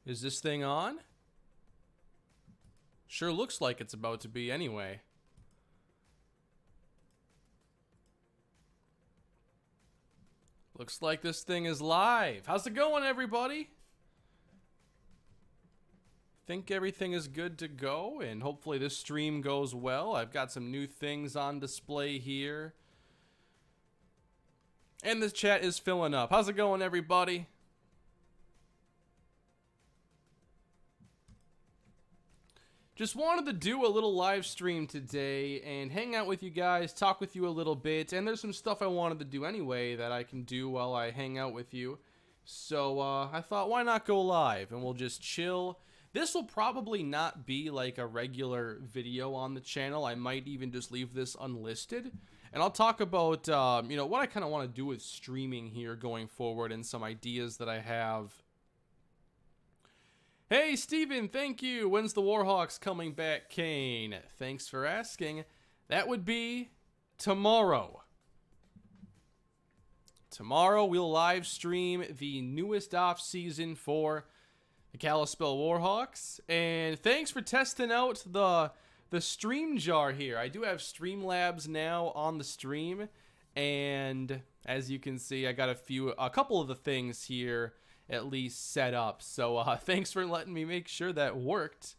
Is this thing on? Sure looks like it's about to be anyway. Looks like this thing is live. How's it going, everybody? Think everything is good to go, and hopefully this stream goes well. I've got some new things on display here. And this chat is filling up. How's it going, everybody? Just wanted to do a little live stream today and hang out with you guys, talk with you a little bit, and there's some stuff I wanted to do anyway that I can do while I hang out with you. So I thought, why not go live and we'll just chill. This will probably not be like a regular video on the channel. I might even just leave this unlisted. And I'll talk about, what I kind of want to do with streaming here going forward and some ideas that I have. Hey, Steven, thank you. When's the Warhawks coming back, Kane? Thanks for asking. That would be tomorrow. Tomorrow, we'll live stream the newest off-season for the Kalispell Warhawks. And thanks for testing out the stream jar here. I do have Streamlabs now on the stream. And as you can see, I got a couple of the things here at least set up. So thanks for letting me make sure that worked.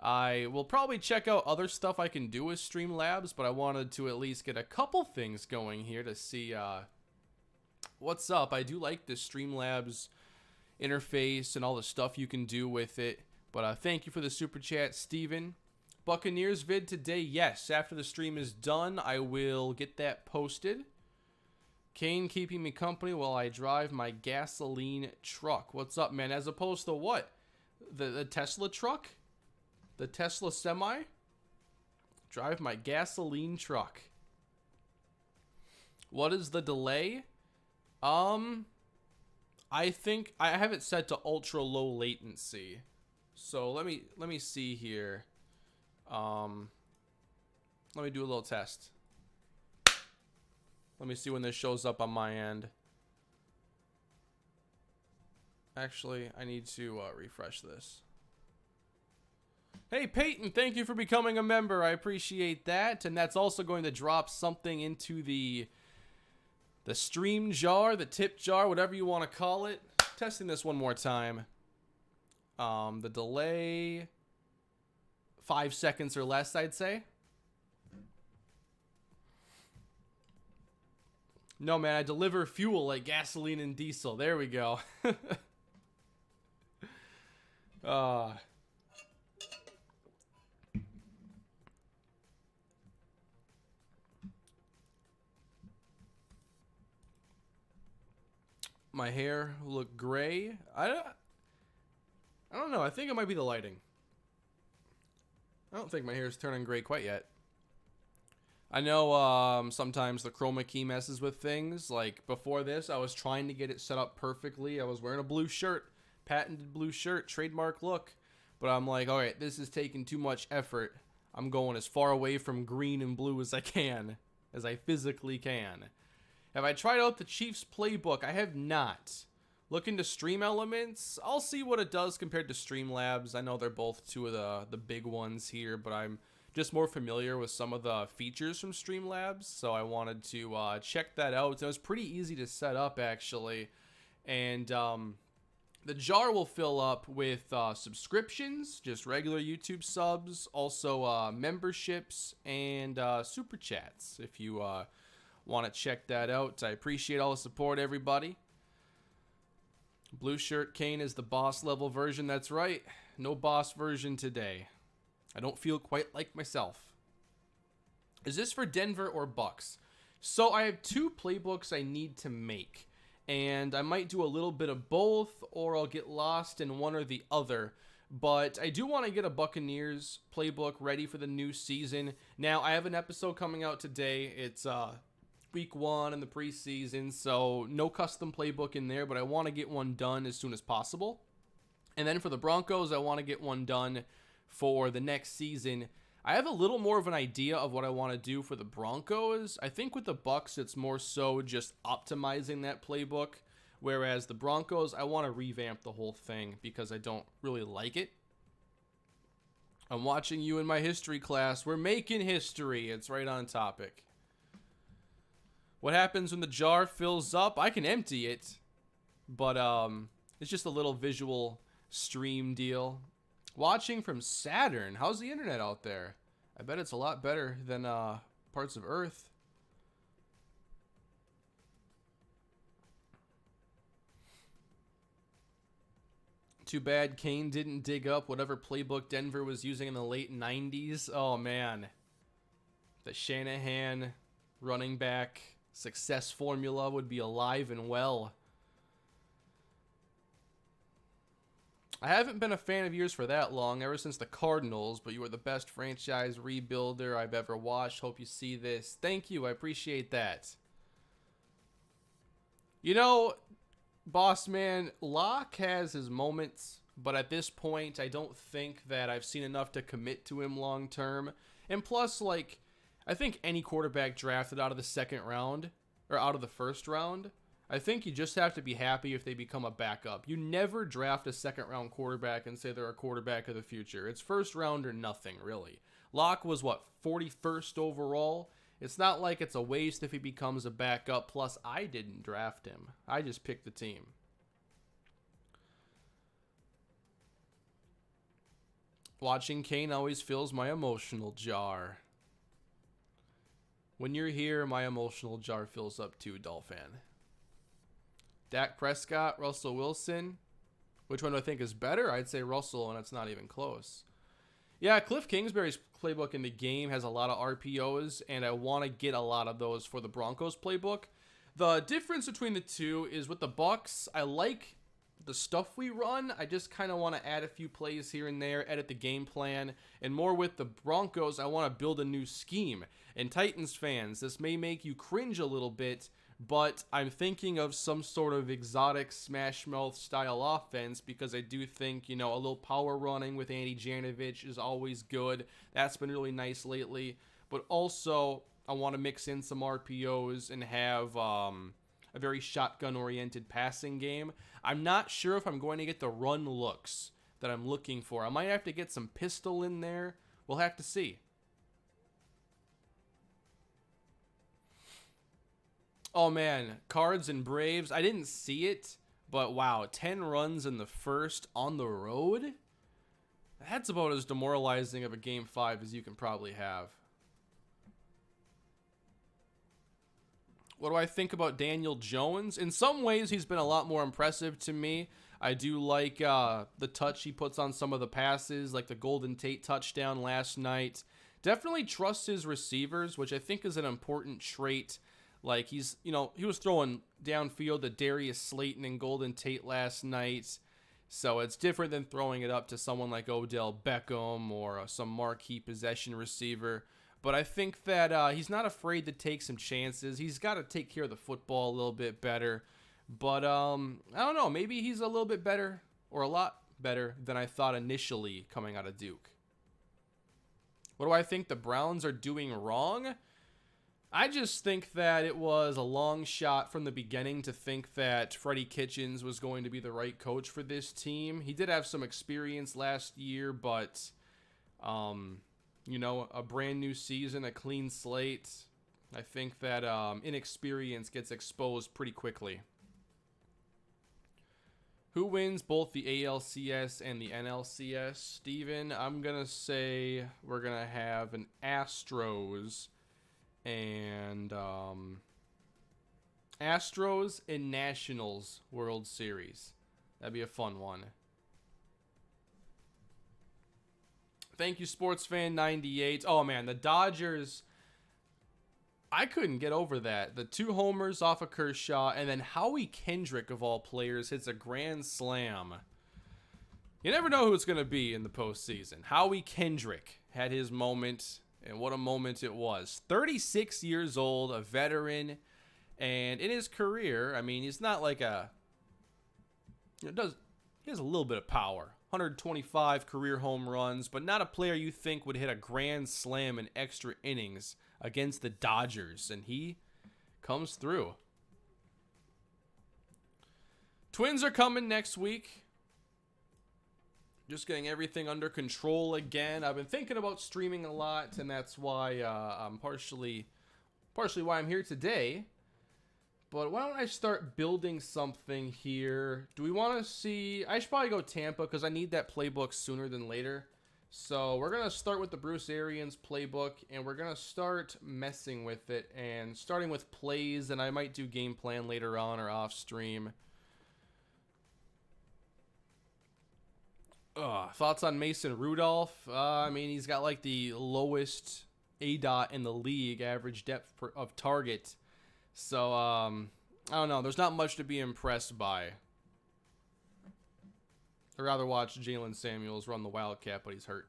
I will probably check out other stuff I can do with Streamlabs, but I wanted to at least get a couple things going here to see what's up. I do like the Streamlabs interface and all the stuff you can do with it. But thank you for the super chat, Steven. Buccaneers vid today, yes. After the stream is done, I will get that posted. Kane keeping me company while I drive my gasoline truck. What's up, man? As opposed to what? The Tesla truck? The Tesla semi? Drive my gasoline truck. What is the delay? I think I have it set to ultra low latency. So let me see here. Let me do a little test. Let me see when this shows up on my end. Actually, I need to refresh this. Hey, Peyton, thank you for becoming a member. I appreciate that. And that's also going to drop something into the stream jar, the tip jar, whatever you want to call it. Testing this one more time. The delay, 5 seconds or less, I'd say. No, man, I deliver fuel like gasoline and diesel. There we go. My hair look gray. I don't know. I think it might be the lighting. I don't think my hair is turning gray quite yet. I know sometimes the chroma key messes with things. Like before this, I was trying to get it set up perfectly. I was wearing a blue shirt, patented blue shirt, trademark look. But I'm like, all right, this is taking too much effort. I'm going as far away from green and blue as I can, as I physically can. Have I tried out the Chiefs playbook? I have not. Looking to Stream Elements, I'll see what it does compared to Streamlabs. I know they're both two of the big ones here, but I'm just more familiar with some of the features from Streamlabs, so I wanted to check that out. It was pretty easy to set up, actually, and the jar will fill up with subscriptions, just regular YouTube subs, also memberships, and super chats, if you want to check that out. I appreciate all the support, everybody. Blue shirt Kane is the boss level version. That's right, no boss version today. I don't feel quite like myself. Is this for Denver or Bucks? So I have two playbooks I need to make. And I might do a little bit of both, or I'll get lost in one or the other. But I do want to get a Buccaneers playbook ready for the new season. Now, I have an episode coming out today. It's week 1 in the preseason, so no custom playbook in there. But I want to get one done as soon as possible. And then for the Broncos, I want to get one done for the next season. I have a little more of an idea of what I want to do for the Broncos. I think with the Bucks, it's more so just optimizing that playbook. Whereas the Broncos, I want to revamp the whole thing because I don't really like it. I'm watching you in my history class. We're making history. It's right on topic. What happens when the jar fills up? I can empty it, but it's just a little visual stream deal. Watching from Saturn. How's the internet out there? I bet it's a lot better than parts of Earth. Too bad Kane didn't dig up whatever playbook Denver was using in the late 90s. Oh, man. The Shanahan running back success formula would be alive and well. I haven't been a fan of yours for that long, ever since the Cardinals, but you were the best franchise rebuilder I've ever watched. Hope you see this. Thank you. I appreciate that. You know, boss man, Locke has his moments, but at this point, I don't think that I've seen enough to commit to him long term. And plus, like, I think any quarterback drafted out of the second round, or out of the first round, I think you just have to be happy if they become a backup. You never draft a second round quarterback and say they're a quarterback of the future. It's first round or nothing, really. Locke was, what, 41st overall? It's not like it's a waste if he becomes a backup. Plus, I didn't draft him. I just picked the team. Watching Kane always fills my emotional jar. When you're here, my emotional jar fills up too, Dolphin. Dak Prescott, Russell Wilson. Which one do I think is better? I'd say Russell, and it's not even close. Yeah, Cliff Kingsbury's playbook in the game has a lot of RPOs, and I want to get a lot of those for the Broncos playbook. The difference between the two is with the Bucs, I like the stuff we run. I just kind of want to add a few plays here and there, edit the game plan, and more with the Broncos, I want to build a new scheme. And Titans fans, this may make you cringe a little bit, but I'm thinking of some sort of exotic smash mouth style offense because I do think, you know, a little power running with Andy Janovich is always good. That's been really nice lately. But also, I want to mix in some RPOs and have a very shotgun-oriented passing game. I'm not sure if I'm going to get the run looks that I'm looking for. I might have to get some pistol in there. We'll have to see. Oh, man, Cards and Braves. I didn't see it, but wow, 10 runs in the first on the road? That's about as demoralizing of a Game 5 as you can probably have. What do I think about Daniel Jones? In some ways, he's been a lot more impressive to me. I do like the touch he puts on some of the passes, like the Golden Tate touchdown last night. Definitely trusts his receivers, which I think is an important trait. Like, he's, you know, he was throwing downfield to Darius Slayton and Golden Tate last night. So it's different than throwing it up to someone like Odell Beckham or some marquee possession receiver. But I think that he's not afraid to take some chances. He's got to take care of the football a little bit better. But I don't know. Maybe he's a little bit better or a lot better than I thought initially coming out of Duke. What do I think the Browns are doing wrong? I just think that it was a long shot from the beginning to think that Freddie Kitchens was going to be the right coach for this team. He did have some experience last year, but, you know, a brand new season, a clean slate. I think that inexperience gets exposed pretty quickly. Who wins both the ALCS and the NLCS? Steven, I'm going to say we're going to have an Astros and Astros and Nationals World Series. That'd be a fun one. Thank you, SportsFan98. Oh, man, the Dodgers, I couldn't get over that. The 2 homers off of Kershaw, and then Howie Kendrick, of all players, hits a grand slam. You never know who it's going to be in the postseason. Howie Kendrick had his moment, and what a moment it was. 36 years old, a veteran, and in his career, I mean, he's not like a... he has a little bit of power. 125 career home runs, but not a player you think would hit a grand slam in extra innings against the Dodgers, and he comes through. Twins are coming next week. Just getting everything under control again. I've been thinking about streaming a lot, and that's why I'm partially why I'm here today. But why don't I start building something here? Do we want to see... I should probably go Tampa because I need that playbook sooner than later. So we're going to start with the Bruce Arians playbook, and we're going to start messing with it and starting with plays, and I might do game plan later on or off stream. Thoughts on Mason Rudolph? I mean, he's got like the lowest ADOT in the league, average depth of target. So, I don't know. There's not much to be impressed by. I'd rather watch Jalen Samuels run the Wildcat, but he's hurt.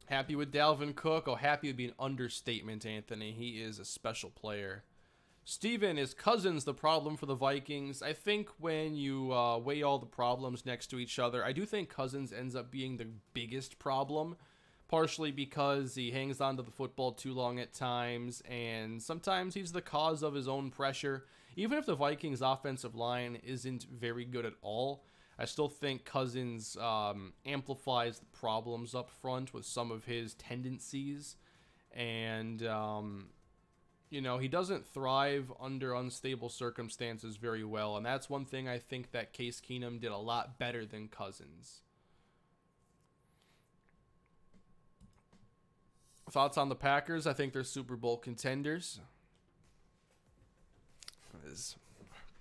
Happy with Dalvin Cook? Oh, happy would be an understatement, Anthony. He is a special player. Steven, is Cousins the problem for the Vikings? I think when you weigh all the problems next to each other, I do think Cousins ends up being the biggest problem. Partially because he hangs on to the football too long at times, and sometimes he's the cause of his own pressure. Even if the Vikings' offensive line isn't very good at all, I still think Cousins amplifies the problems up front with some of his tendencies. And, you know, he doesn't thrive under unstable circumstances very well, and that's one thing I think that Case Keenum did a lot better than Cousins. Thoughts on the Packers? I think they're Super Bowl contenders. As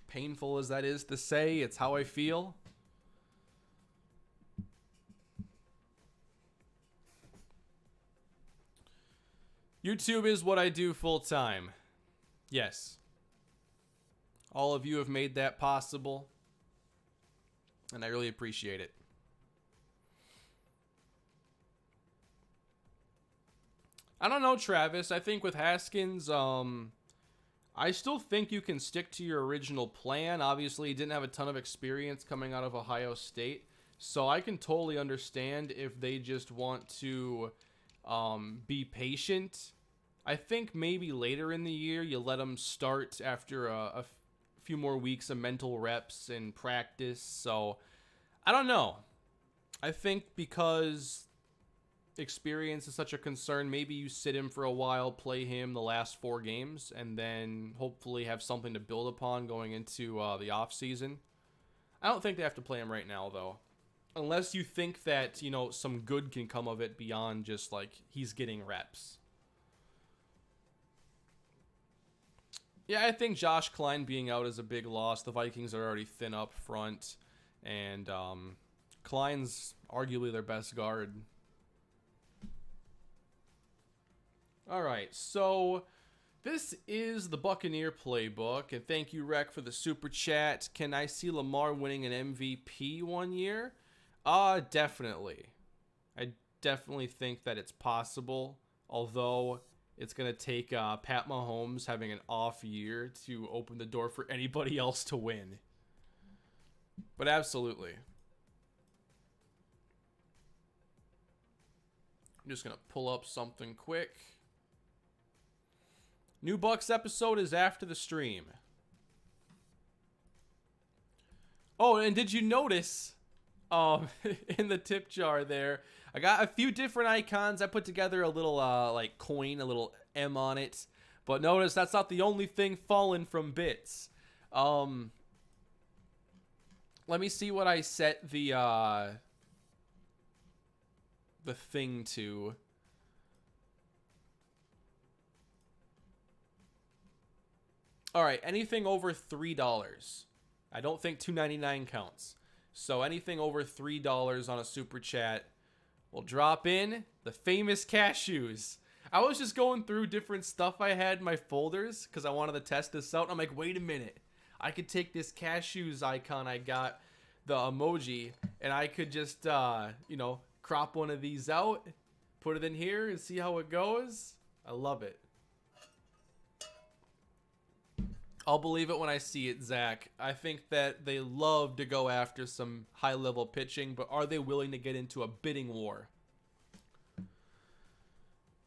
painful as that is to say, it's how I feel. YouTube is what I do full time. Yes. All of you have made that possible, and I really appreciate it. I don't know, Travis. I think with Haskins, I still think you can stick to your original plan. Obviously, he didn't have a ton of experience coming out of Ohio State, so I can totally understand if they just want to be patient. I think maybe later in the year, you let him start after a few more weeks of mental reps and practice. So, I don't know. I think because experience is such a concern, maybe you sit him for a while, play him the last 4 games, and then hopefully have something to build upon going into the off season. I don't think they have to play him right now, though, unless you think that, you know, some good can come of it beyond just like he's getting reps. Yeah, I think Josh Klein being out is a big loss. The Vikings are already thin up front, and Klein's arguably their best guard. All right, so this is the Buccaneer playbook, and thank you, Rec, for the super chat. Can I see Lamar winning an MVP one year? Definitely. I definitely think that it's possible, although it's going to take Pat Mahomes having an off year to open the door for anybody else to win. But absolutely. I'm just going to pull up something quick. New Bucks episode is after the stream. Oh, and did you notice in the tip jar there, I got a few different icons. I put together a little like coin, a little M on it. But notice that's not the only thing fallen from bits. Let me see what I set the thing to. All right, anything over $3. I don't think $2.99 counts. So anything over $3 on a super chat will drop in the famous cashews. I was just going through different stuff I had in my folders because I wanted to test this out. And I'm like, wait a minute. I could take this cashews icon I got, the emoji, and I could just, you know, crop one of these out, put it in here, and see how it goes. I love it. I'll believe it when I see it, Zach. I think that they love to go after some high-level pitching, but are they willing to get into a bidding war?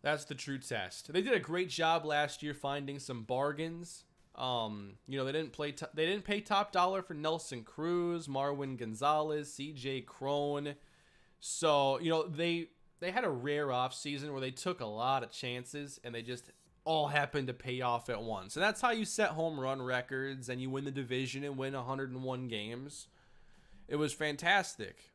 That's the true test. They did a great job last year finding some bargains. You know, they didn't pay top dollar for Nelson Cruz, Marwin Gonzalez, CJ Crone. So, you know, they had a rare offseason where they took a lot of chances and they just all happened to pay off at once. And that's how you set home run records and you win the division and win 101 games. It was fantastic.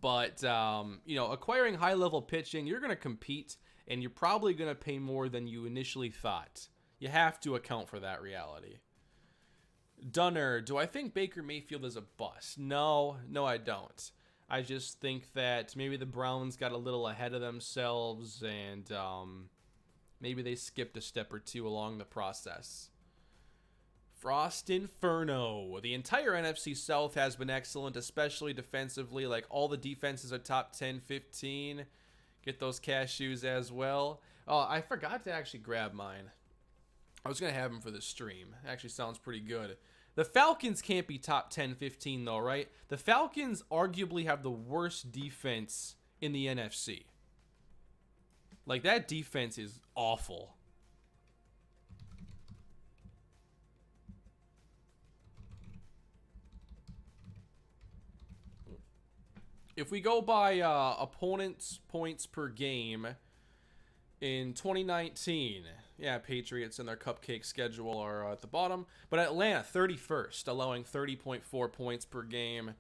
But, you know, acquiring high-level pitching, you're going to compete, and you're probably going to pay more than you initially thought. You have to account for that reality. Dunner, do I think Baker Mayfield is a bust? No, I don't. I just think that maybe the Browns got a little ahead of themselves, and maybe they skipped a step or two along the process. Frost Inferno. The entire NFC South has been excellent, especially defensively. Like, all the defenses are top 10, 15. Get those cashews as well. Oh, I forgot to actually grab mine. I was going to have them for the stream. Actually sounds pretty good. The Falcons can't be top 10, 15 though, right? The Falcons arguably have the worst defense in the NFC. Like, that defense is awful. If we go by opponents' points per game in 2019, yeah, Patriots and their cupcake schedule are at the bottom. But Atlanta, 31st, allowing 30.4 points per game.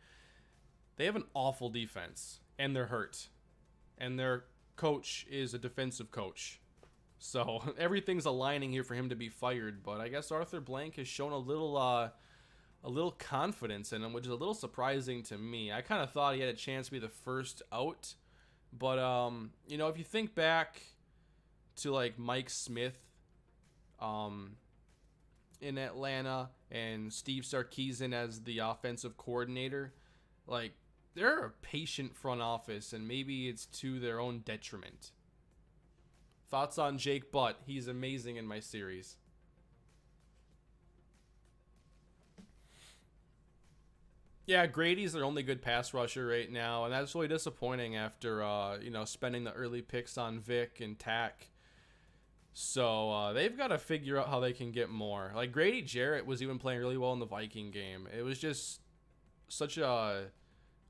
They have an awful defense, and they're hurt. And their coach is a defensive coach. So everything's aligning here for him to be fired. But I guess Arthur Blank has shown a little confidence in him, which is a little surprising to me. I kind of thought he had a chance to be the first out. But, you know, if you think back to, like, Mike Smith in Atlanta and Steve Sarkisian as the offensive coordinator, like, they're a patient front office, and maybe it's to their own detriment. Thoughts on Jake Butt? He's amazing in my series. Yeah, Grady's their only good pass rusher right now, and that's really disappointing after, you know, spending the early picks on Vic and Tack. So they've got to figure out how they can get more. Like, Grady Jarrett was even playing really well in the Viking game. It was just such a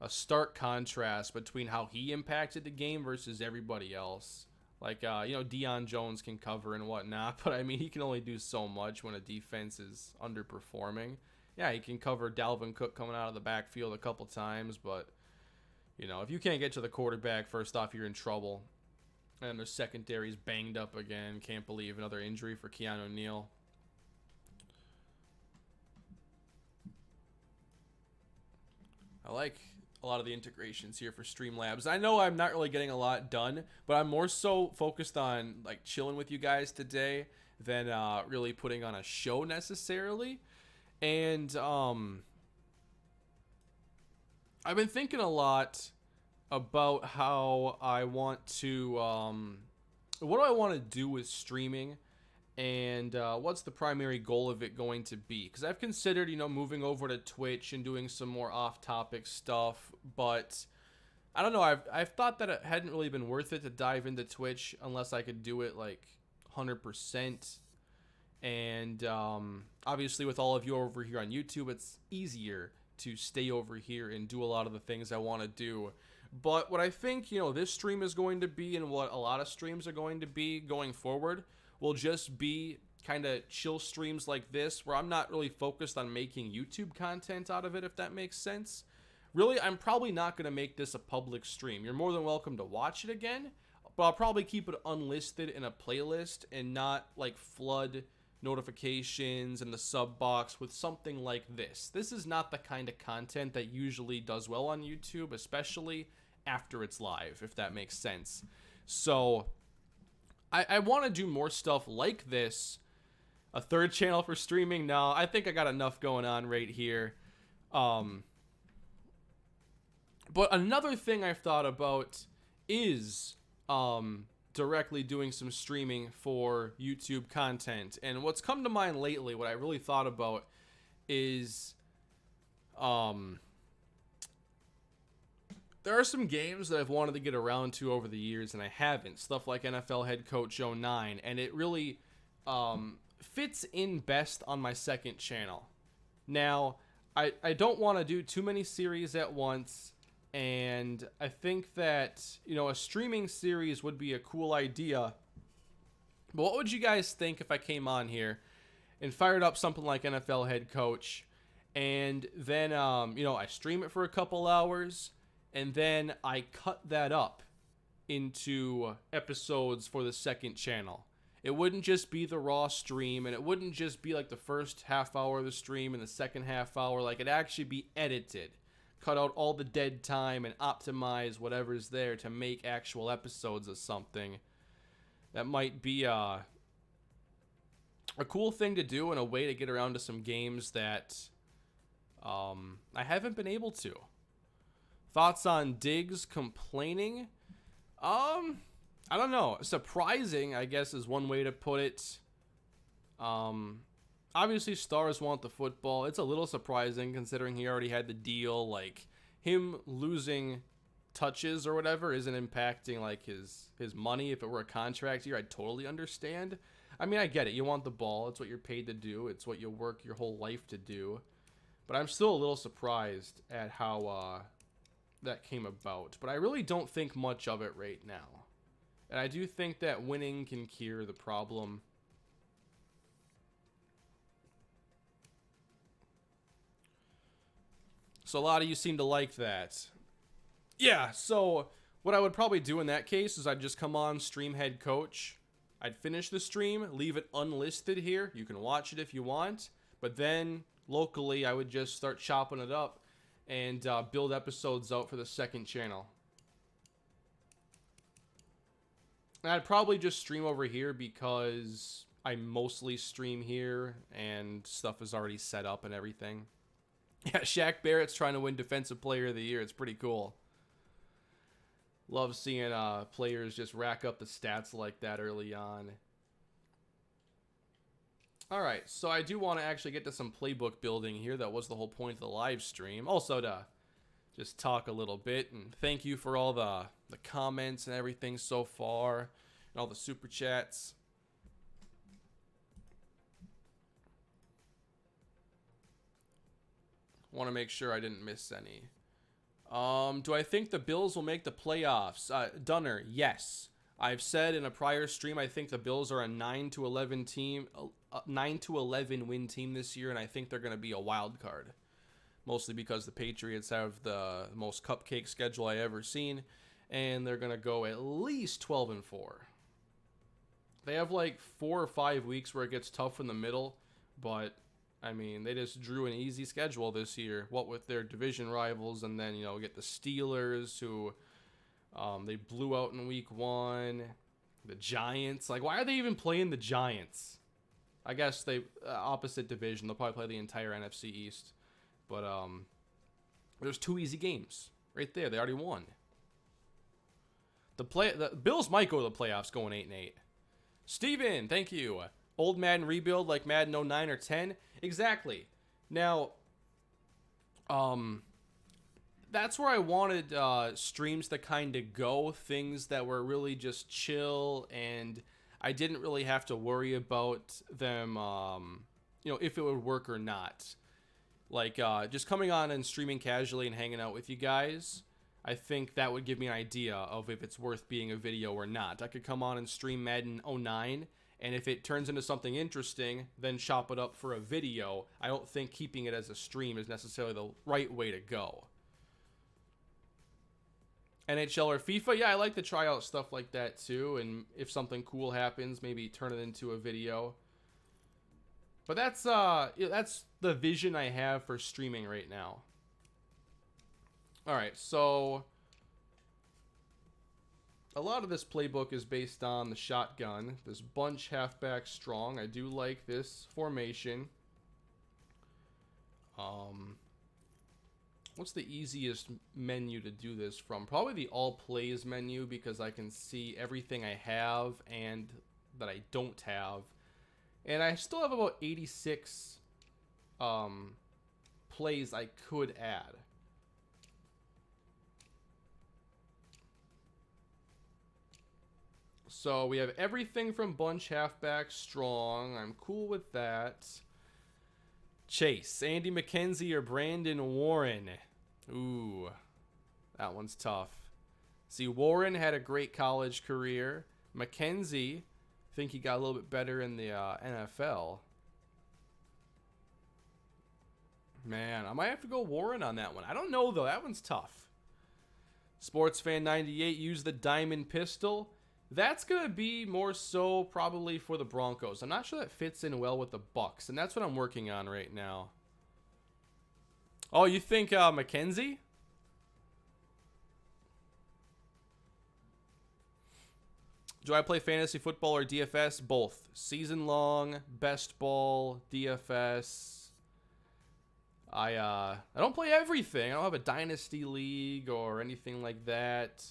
stark contrast between how he impacted the game versus everybody else. Like, you know, Deion Jones can cover and whatnot, but, I mean, he can only do so much when a defense is underperforming. Yeah, he can cover Dalvin Cook coming out of the backfield a couple times, but, you know, if you can't get to the quarterback, first off, you're in trouble. And their secondary's banged up again. Can't believe another injury for Keanu Neal. I like a lot of the integrations here for Streamlabs. I know I'm not really getting a lot done, but I'm more so focused on, like, chilling with you guys today than really putting on a show necessarily. And I've been thinking a lot about how I want to, what do I want to do with streaming, and what's the primary goal of it going to be? Because I've considered, you know, moving over to Twitch and doing some more off-topic stuff, but I don't know. I've thought that it hadn't really been worth it to dive into Twitch unless I could do it like 100%. And obviously with all of you over here on YouTube, it's easier to stay over here and do a lot of the things I want to do. But what I think, you know, this stream is going to be, and what a lot of streams are going to be going forward, will just be kind of chill streams like this, where I'm not really focused on making YouTube content out of it, if that makes sense. Really, I'm probably not going to make this a public stream. You're more than welcome to watch it again, but I'll probably keep it unlisted in a playlist and not, like, flood notifications in the sub box with something like this. This is not the kind of content that usually does well on YouTube, especially after it's live, if that makes sense. So I want to do more stuff like this. A third channel for streaming? No, I think I got enough going on right here. But another thing I've thought about is directly doing some streaming for YouTube content. And what's come to mind lately, what I really thought about is there are some games that I've wanted to get around to over the years and I haven't. Stuff like NFL Head Coach 09, and it really fits in best on my second channel. Now, I don't want to do too many series at once, and I think that, you know, a streaming series would be a cool idea. But what would you guys think if I came on here and fired up something like NFL head coach, and then, you know, I stream it for a couple hours, and then I cut that up into episodes for the second channel? It wouldn't just be the raw stream, and it wouldn't just be like the first half hour of the stream and the second half hour. Like, it'd actually be edited, cut out all the dead time, and optimize whatever's there to make actual episodes of something. That might be a cool thing to do, and a way to get around to some games that I haven't been able to. Thoughts on Diggs complaining? I don't know. Surprising, I guess, is one way to put it. Obviously, stars want the football. It's a little surprising considering he already had the deal. Like, him losing touches or whatever isn't impacting, like, his money. If it were a contract year, I'd totally understand. I mean, I get it. You want the ball. It's what you're paid to do. It's what you work your whole life to do. But I'm still a little surprised at how that came about. But I really don't think much of it right now. And I do think that winning can cure the problem. So a lot of you seem to like that. Yeah, so what I would probably do in that case is I'd just come on, stream head coach. I'd finish the stream, leave it unlisted here. You can watch it if you want. But then, locally, I would just start chopping it up and build episodes out for the second channel. And I'd probably just stream over here because I mostly stream here and stuff is already set up and everything. Yeah, Shaq Barrett's trying to win Defensive Player of the Year. It's pretty cool. Love seeing players just rack up the stats like that early on. Alright, so I do want to actually get to some playbook building here. That was the whole point of the live stream. Also to just talk a little bit, and thank you for all the comments and everything so far, and all the super chats. Want to make sure I didn't miss any. Do I think the Bills will make the playoffs? Dunner, yes. I've said in a prior stream I think the Bills are a 9 to 11 team, 9 to 11 win team this year, and I think they're going to be a wild card. Mostly because the Patriots have the most cupcake schedule I ever seen, and they're going to go at least 12-4. They have like 4 or 5 weeks where it gets tough in the middle, but I mean, they just drew an easy schedule this year, what with their division rivals, and then, you know, get the Steelers, who they blew out in week 1, the Giants. Like, why are they even playing the Giants? I guess they, opposite division, they'll probably play the entire NFC East. But there's 2 easy games right there. They already won. The Bills might go to the playoffs going 8-8. Steven, thank you. Old Madden rebuild like Madden 09 or 10? Exactly. Now, that's where I wanted streams to kind of go. Things that were really just chill, and I didn't really have to worry about them, you know, if it would work or not. Like, just coming on and streaming casually and hanging out with you guys, I think that would give me an idea of if it's worth being a video or not. I could come on and stream Madden 09, and if it turns into something interesting, then chop it up for a video. I don't think keeping it as a stream is necessarily the right way to go. NHL or FIFA, yeah, I like to try out stuff like that too, and if something cool happens, maybe turn it into a video. But that's the vision I have for streaming right now. Alright, so a lot of this playbook is based on the shotgun. This bunch halfback strong. I do like this formation. What's the easiest menu to do this from? Probably the all plays menu, because I can see everything I have and that I don't have. And I still have about 86 plays I could add. So we have everything from bunch, halfback, strong. I'm cool with that. Chase, Andy McKenzie, or Brandon Warren? Ooh, that one's tough. See, Warren had a great college career. McKenzie, I think he got a little bit better in the NFL. Man, I might have to go Warren on that one. I don't know, though. That one's tough. Sportsfan98, use the diamond pistol. That's going to be more so probably for the Broncos. I'm not sure that fits in well with the Bucks, and that's what I'm working on right now. Oh, you think McKenzie? Do I play fantasy football or DFS? Both. Season long, best ball, DFS. I don't play everything. I don't have a dynasty league or anything like that.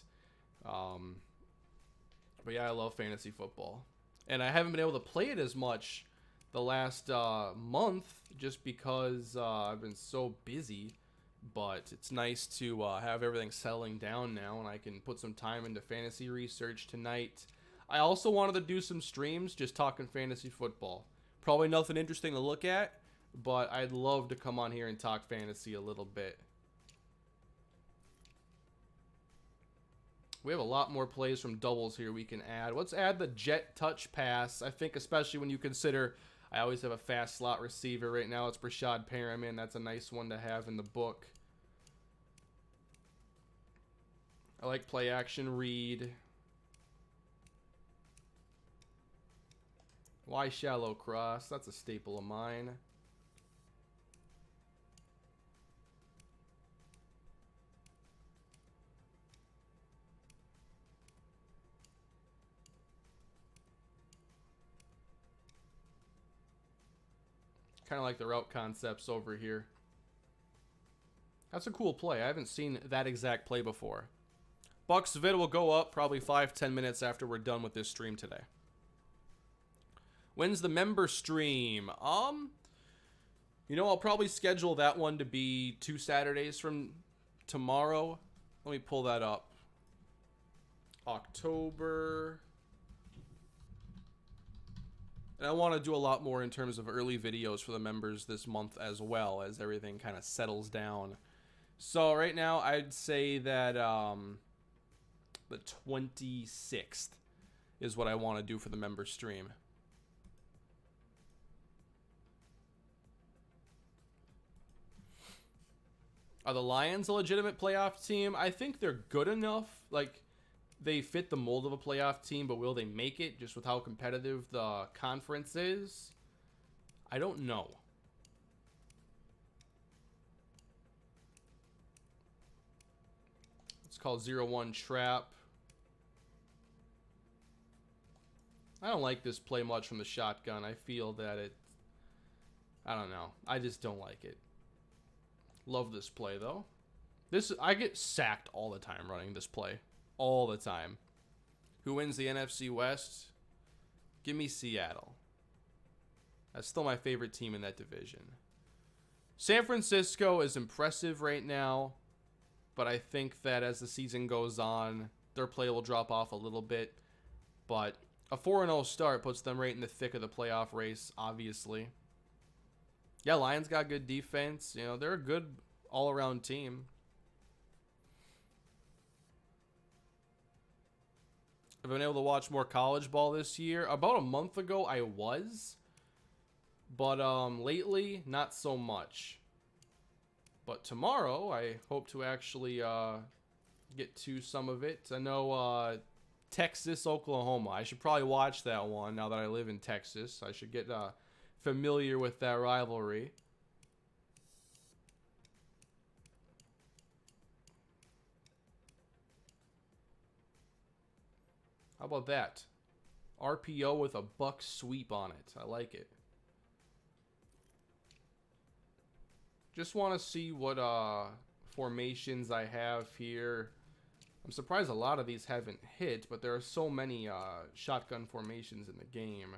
But yeah, I love fantasy football. And I haven't been able to play it as much the last month just because I've been so busy. But it's nice to have everything settling down now, and I can put some time into fantasy research tonight. I also wanted to do some streams just talking fantasy football. Probably nothing interesting to look at, but I'd love to come on here and talk fantasy a little bit. We have a lot more plays from doubles here we can add. Let's add the jet touch pass. I think especially when you consider I always have a fast slot receiver. Right now it's Brashad Perriman. That's a nice one to have in the book. I like play action read. Why shallow cross? That's a staple of mine. Kind of like the route concepts over here. That's a cool play. I haven't seen that exact play before. Bucks vid will go up probably 5-10 minutes after we're done with this stream today. When's the member stream? You know, I'll probably schedule that one to be 2 Saturdays from tomorrow. Let me pull that up. October. And I want to do a lot more in terms of early videos for the members this month as well, as everything kind of settles down. So right now, I'd say that the 26th is what I want to do for the member stream. Are the Lions a legitimate playoff team? I think they're good enough. Like, they fit the mold of a playoff team, but will they make it just with how competitive the conference is? I don't know. It's called 0-1 Trap. I don't like this play much from the shotgun. I feel that I don't know. I just don't like it. Love this play, though. I get sacked all the time running this play. All the time. Who wins the NFC West? Give me Seattle. That's still my favorite team in that division. San Francisco is impressive right now, but I think that as the season goes on, their play will drop off a little bit. But a 4-0 start puts them right in the thick of the playoff race, obviously. Yeah, Lions got good defense. You know, they're a good all-around team. I've been able to watch more college ball this year. About a month ago, I was. But lately, not so much. But tomorrow, I hope to actually get to some of it. I know Texas, Oklahoma. I should probably watch that one now that I live in Texas. I should get familiar with that rivalry. How about that? RPO with a buck sweep on it. I like it. Just want to see what formations I have here. I'm surprised a lot of these haven't hit, but there are so many shotgun formations in the game.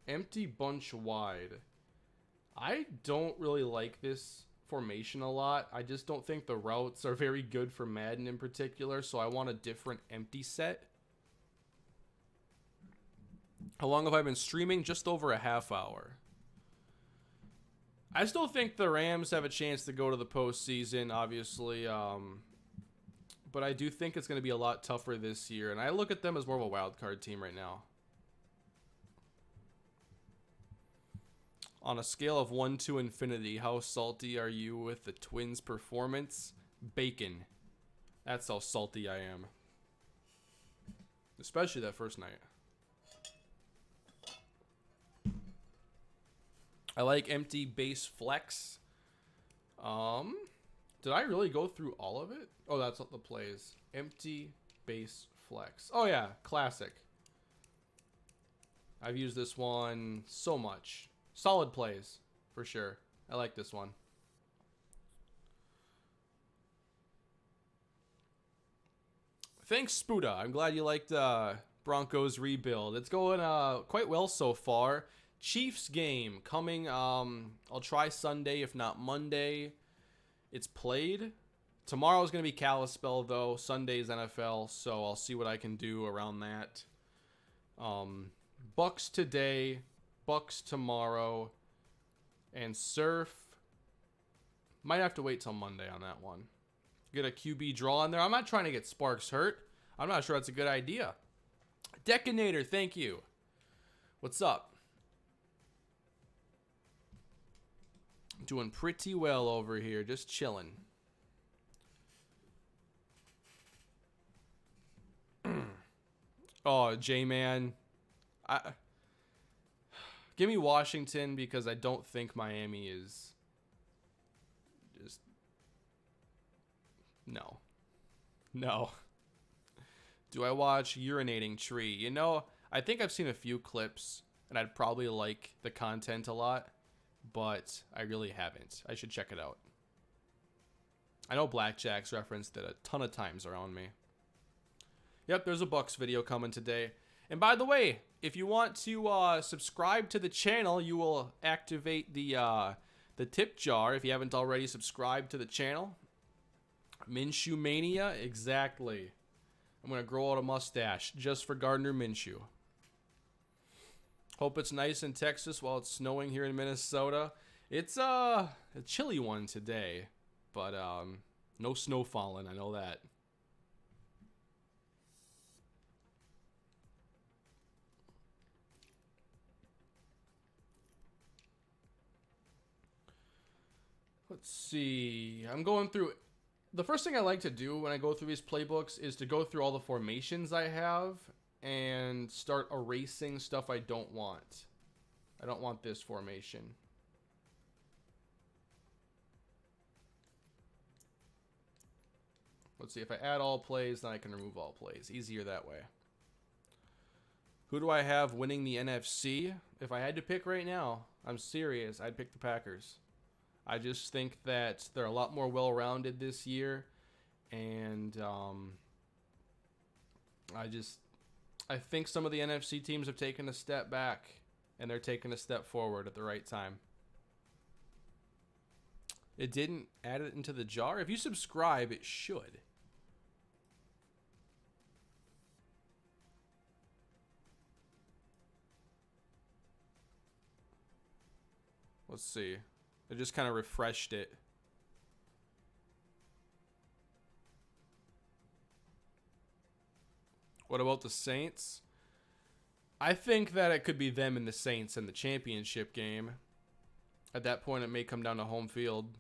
Empty bunch wide. I don't really like this formation a lot. I just don't think the routes are very good for Madden in particular, so I want a different empty set. How long have I been streaming? Just over a half hour. I still think the Rams have a chance to go to the postseason, obviously. But I do think it's going to be a lot tougher this year. And I look at them as more of a wild card team right now. On a scale of 1 to infinity, how salty are you with the Twins' performance? Bacon. That's how salty I am. Especially that first night. I like empty base flex. Did I really go through all of it? Oh, that's what the plays. Empty base flex. Oh yeah, classic. I've used this one so much. Solid plays, for sure. I like this one. Thanks, Spuda. I'm glad you liked Broncos rebuild. It's going quite well so far. Chiefs game coming. I'll try Sunday, if not Monday. It's played. Tomorrow's going to be Kalispell, though. Sunday's NFL, so I'll see what I can do around that. Bucks today, Bucks tomorrow, and Surf. Might have to wait till Monday on that one. Get a QB draw in there. I'm not trying to get Sparks hurt. I'm not sure that's a good idea. Decanator, thank you. What's up? Doing pretty well over here, just chilling. Oh, J-Man. Give me Washington because I don't think Miami is just... No. No. Do I watch Urinating Tree? You know, I think I've seen a few clips, and I'd probably like the content a lot, but I really haven't. I should check it out. I know Blackjack's referenced it a ton of times around me. Yep, there's a Bucks video coming today. And by the way, if you want to subscribe to the channel, you will activate the tip jar if you haven't already subscribed to the channel. Minshew Mania, exactly. I'm going to grow out a mustache just for Gardner Minshew. Hope it's nice in Texas while it's snowing here in Minnesota. It's a chilly one today, but no snow falling, I know that. Let's see. I'm going through... The first thing I like to do when I go through these playbooks is to go through all the formations I have and start erasing stuff I don't want. I don't want this formation. Let's see. If I add all plays, then I can remove all plays. Easier that way. Who do I have winning the NFC? If I had to pick right now, I'm serious, I'd pick the Packers. I just think that they're a lot more well-rounded this year, and I think some of the NFC teams have taken a step back, and they're taking a step forward at the right time. It didn't add it into the jar. If you subscribe, it should. Let's see. I just kind of refreshed it. What about the Saints? I think that it could be them and the Saints in the championship game. At that point, it may come down to home field.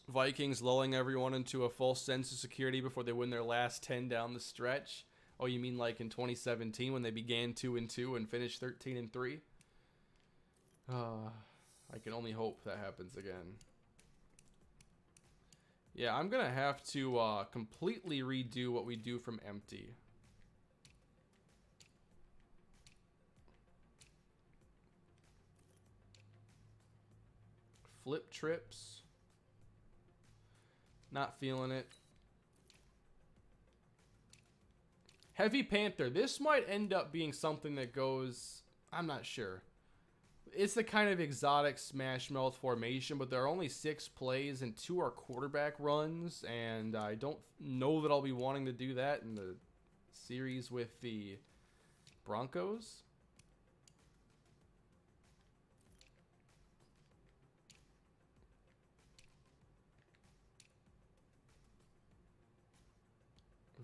Vikings lulling everyone into a false sense of security before they win their last 10 down the stretch. Oh, you mean like in 2017 when they began 2-2 and finished 13-3? I can only hope that happens again. Yeah, I'm going to have to completely redo what we do from empty. Flip trips. Not feeling it. Heavy Panther. This might end up being something that goes... I'm not sure. It's the kind of exotic smash mouth formation, but there are only 6 plays and 2 are quarterback runs, and I don't know that I'll be wanting to do that in the series with the Broncos.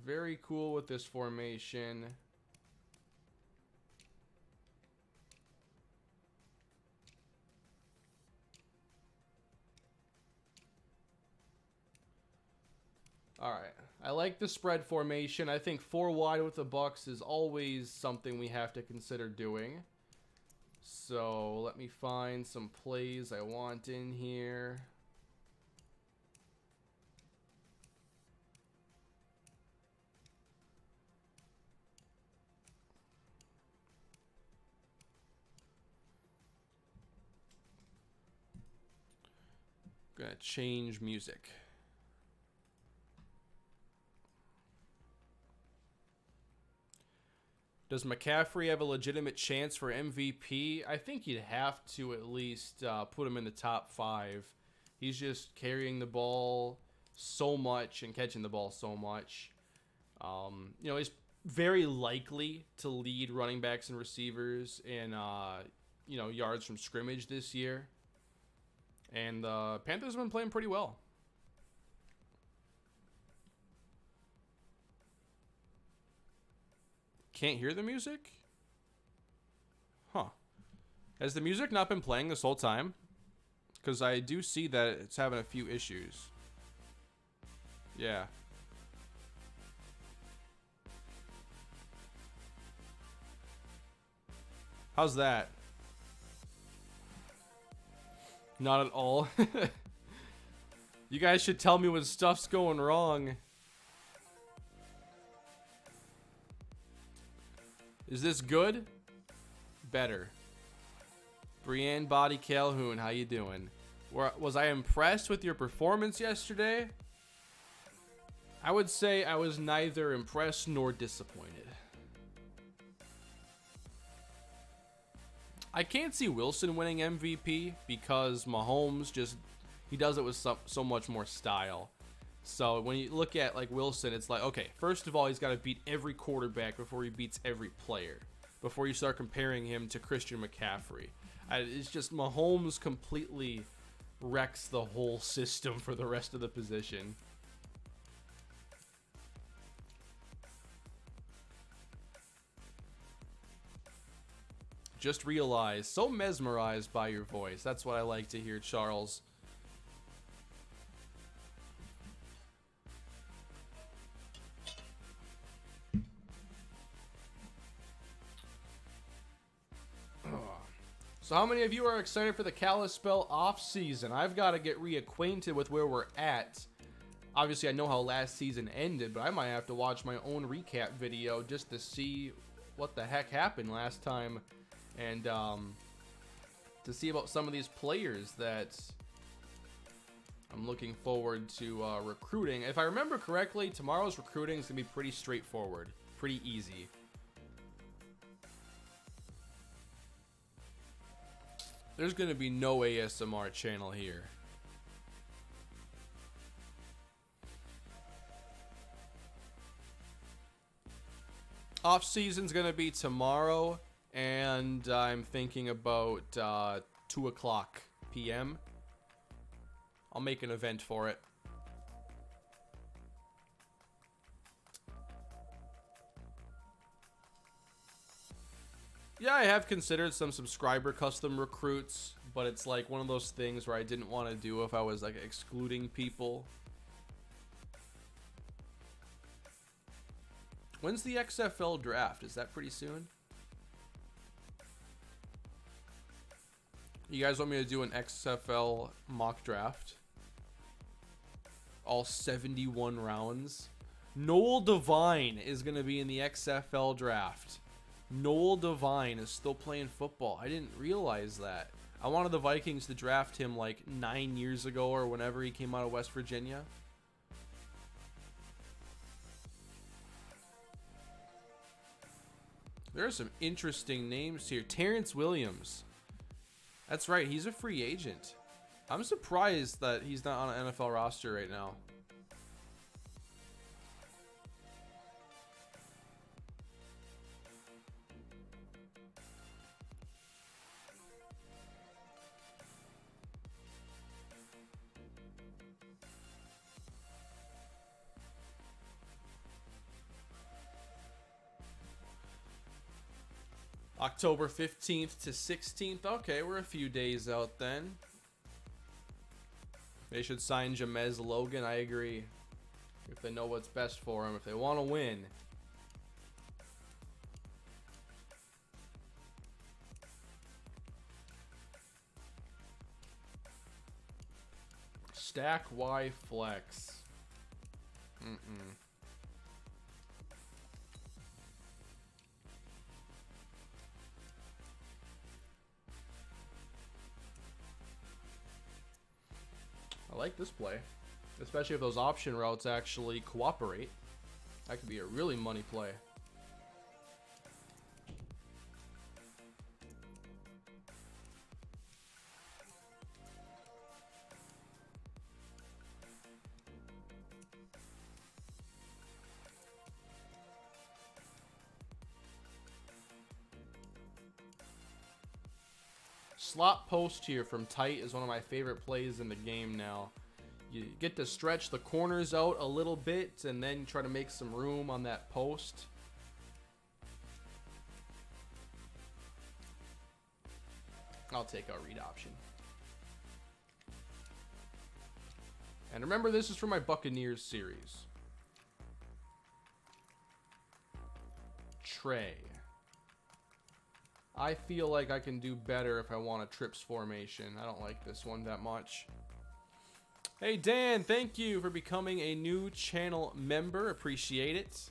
Very cool with this formation. All right. I like the spread formation. I think 4 wide with the Bucks is always something we have to consider doing. So let me find some plays I want in here. Gonna change music. Does McCaffrey have a legitimate chance for MVP? I think you'd have to at least put him in the top 5. He's just carrying the ball so much and catching the ball so much. You know, he's very likely to lead running backs and receivers in, you know, yards from scrimmage this year. And the Panthers have been playing pretty well. Can't hear the music? Huh. Has the music not been playing this whole time? Because I do see that it's having a few issues. Yeah. How's that? Not at all. You guys should tell me when stuff's going wrong. Is this good? Better. Brienne Body Calhoun, how you doing? Was I impressed with your performance yesterday? I would say I was neither impressed nor disappointed. I can't see Wilson winning MVP because Mahomes just, he does it with so much more style. So when you look at like Wilson, it's like, okay, first of all, he's got to beat every quarterback before he beats every player, before you start comparing him to Christian McCaffrey. It's just Mahomes completely wrecks the whole system for the rest of the position. Just realized, so mesmerized by your voice. That's what I like to hear, Charles. So how many of you are excited for the Kalispell off season? I've got to get reacquainted with where we're at. Obviously, I know how last season ended, but I might have to watch my own recap video just to see what the heck happened last time, and to see about some of these players that I'm looking forward to recruiting. If I remember correctly, tomorrow's recruiting is going to be pretty straightforward, pretty easy. There's going to be no ASMR channel here. Off season's going to be tomorrow, and I'm thinking about 2 o'clock p.m. I'll make an event for it. Yeah, I have considered some subscriber custom recruits, but it's like one of those things where I didn't want to do if I was like excluding people. When's the XFL draft? Is that pretty soon? You guys want me to do an XFL mock draft? All 71 rounds. Noel Devine is going to be in the XFL draft. Noel Devine is still playing football. I didn't realize that. I wanted the Vikings to draft him like 9 years ago or whenever he came out of West Virginia. There are some interesting names here. Terrence Williams. That's right, he's a free agent. I'm surprised that he's not on an NFL roster right now. October 15th to 16th. Okay, we're a few days out then. They should sign James Logan. I agree. If they know what's best for him. If they want to win. Stack Y Flex. I like this play, especially if those option routes actually cooperate. That could be a really money play. Slot post here from tight is one of my favorite plays in the game now. You get to stretch the corners out a little bit and then try to make some room on that post. I'll take our read option. And remember, this is for my Buccaneers series. Trey. I feel like I can do better if I want a trips formation. I don't like this one that much. Hey Dan, thank you for becoming a new channel member. Appreciate it.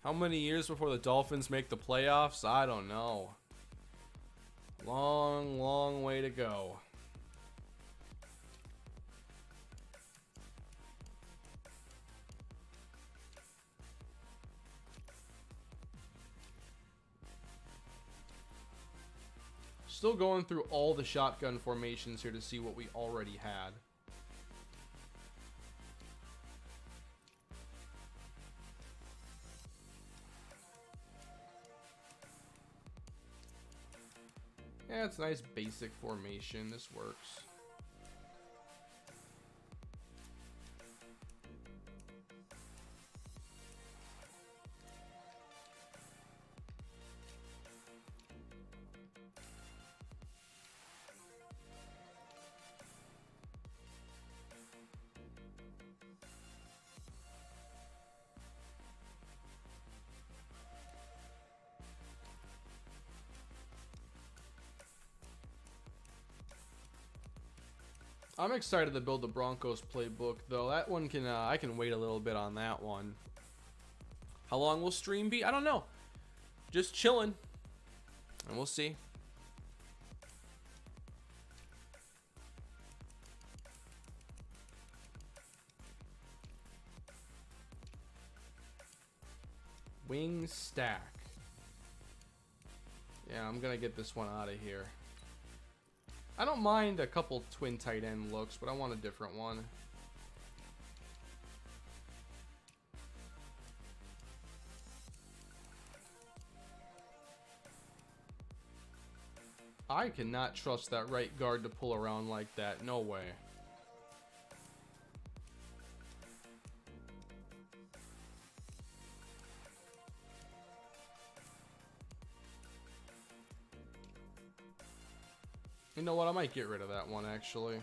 How many years before the Dolphins make the playoffs? I don't know. Long, long way to go. Still going through all the shotgun formations here to see what we already had. Yeah, it's a nice basic formation. This works. I'm excited to build the Broncos playbook, though. That one can I can wait a little bit on that one. How long will stream be? I don't know. Just chilling, and we'll see. Wing stack. Yeah, I'm gonna get this one out of here. I don't mind a couple twin tight end looks, but I want a different one. I cannot trust that right guard to pull around like that. No way. You know what? I might get rid of that one, actually.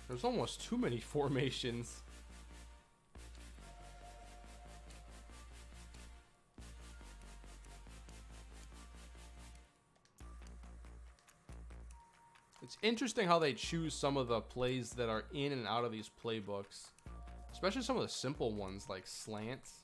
There's almost too many formations. It's interesting how they choose some of the plays that are in and out of these playbooks. Especially some of the simple ones like slants.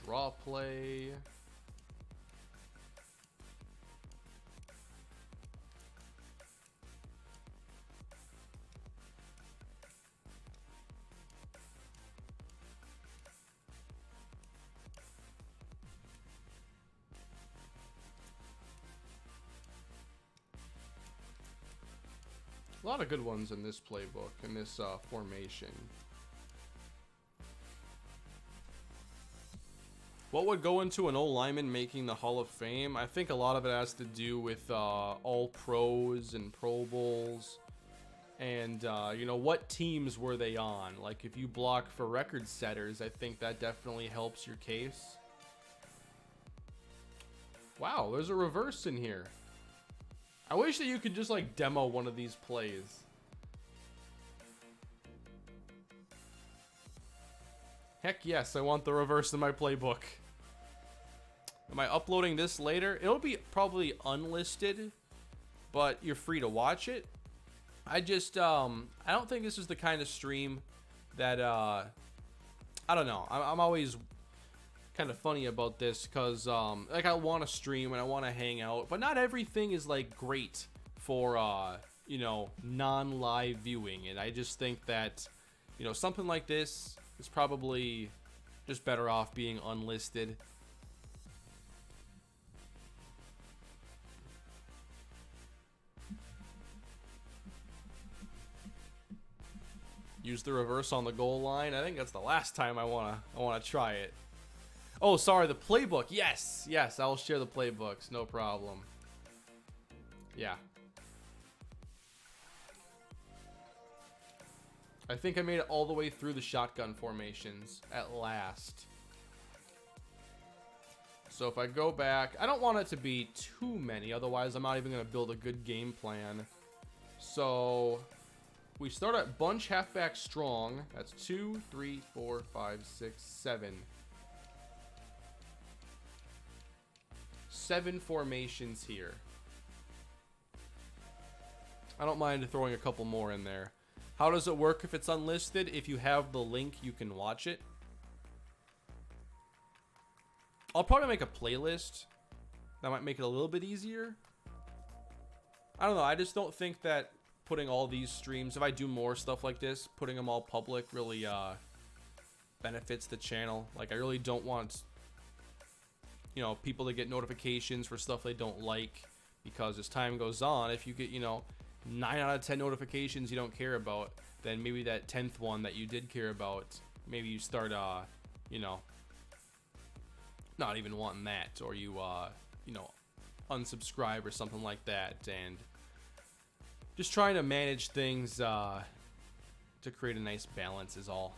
Draw play. A lot of good ones in this playbook, in this formation. What would go into an old lineman making the Hall of Fame? I think a lot of it has to do with all pros and Pro Bowls. And, you know, what teams were they on? Like, if you block for record setters, I think that definitely helps your case. Wow, there's a reverse in here. I wish that you could just, like, demo one of these plays. Heck yes, I want the reverse in my playbook. Am I uploading this later? It'll be probably unlisted, but you're free to watch it. I just, I don't think this is the kind of stream that, I don't know. I'm always kind of funny about this because, like, I want to stream and I want to hang out, but not everything is, like, great for, you know, non-live viewing. And I just think that, you know, something like this is probably just better off being unlisted. Use the reverse on the goal line. I think that's the last time I wanna try it. Oh, sorry, the playbook. Yes, yes, I'll share the playbooks. No problem. Yeah. I think I made it all the way through the shotgun formations at last. So if I go back, I don't want it to be too many, otherwise I'm not even gonna build a good game plan. So we start at bunch halfback strong. That's 2, 3, 4, 5, 6, 7. 7 formations here. I don't mind throwing a couple more in there. How does it work if it's unlisted? If you have the link, you can watch it. I'll probably make a playlist. That might make it a little bit easier. I don't know. I just don't think that putting all these streams, if I do more stuff like this, putting them all public really benefits the channel. Like, I really don't want, you know, people to get notifications for stuff they don't like, because as time goes on, if you get, you know, 9 out of 10 notifications you don't care about, then maybe that 10th one that you did care about, maybe you start, you know, not even wanting that, or you, you know, unsubscribe or something like that. And just trying to manage things to create a nice balance is all.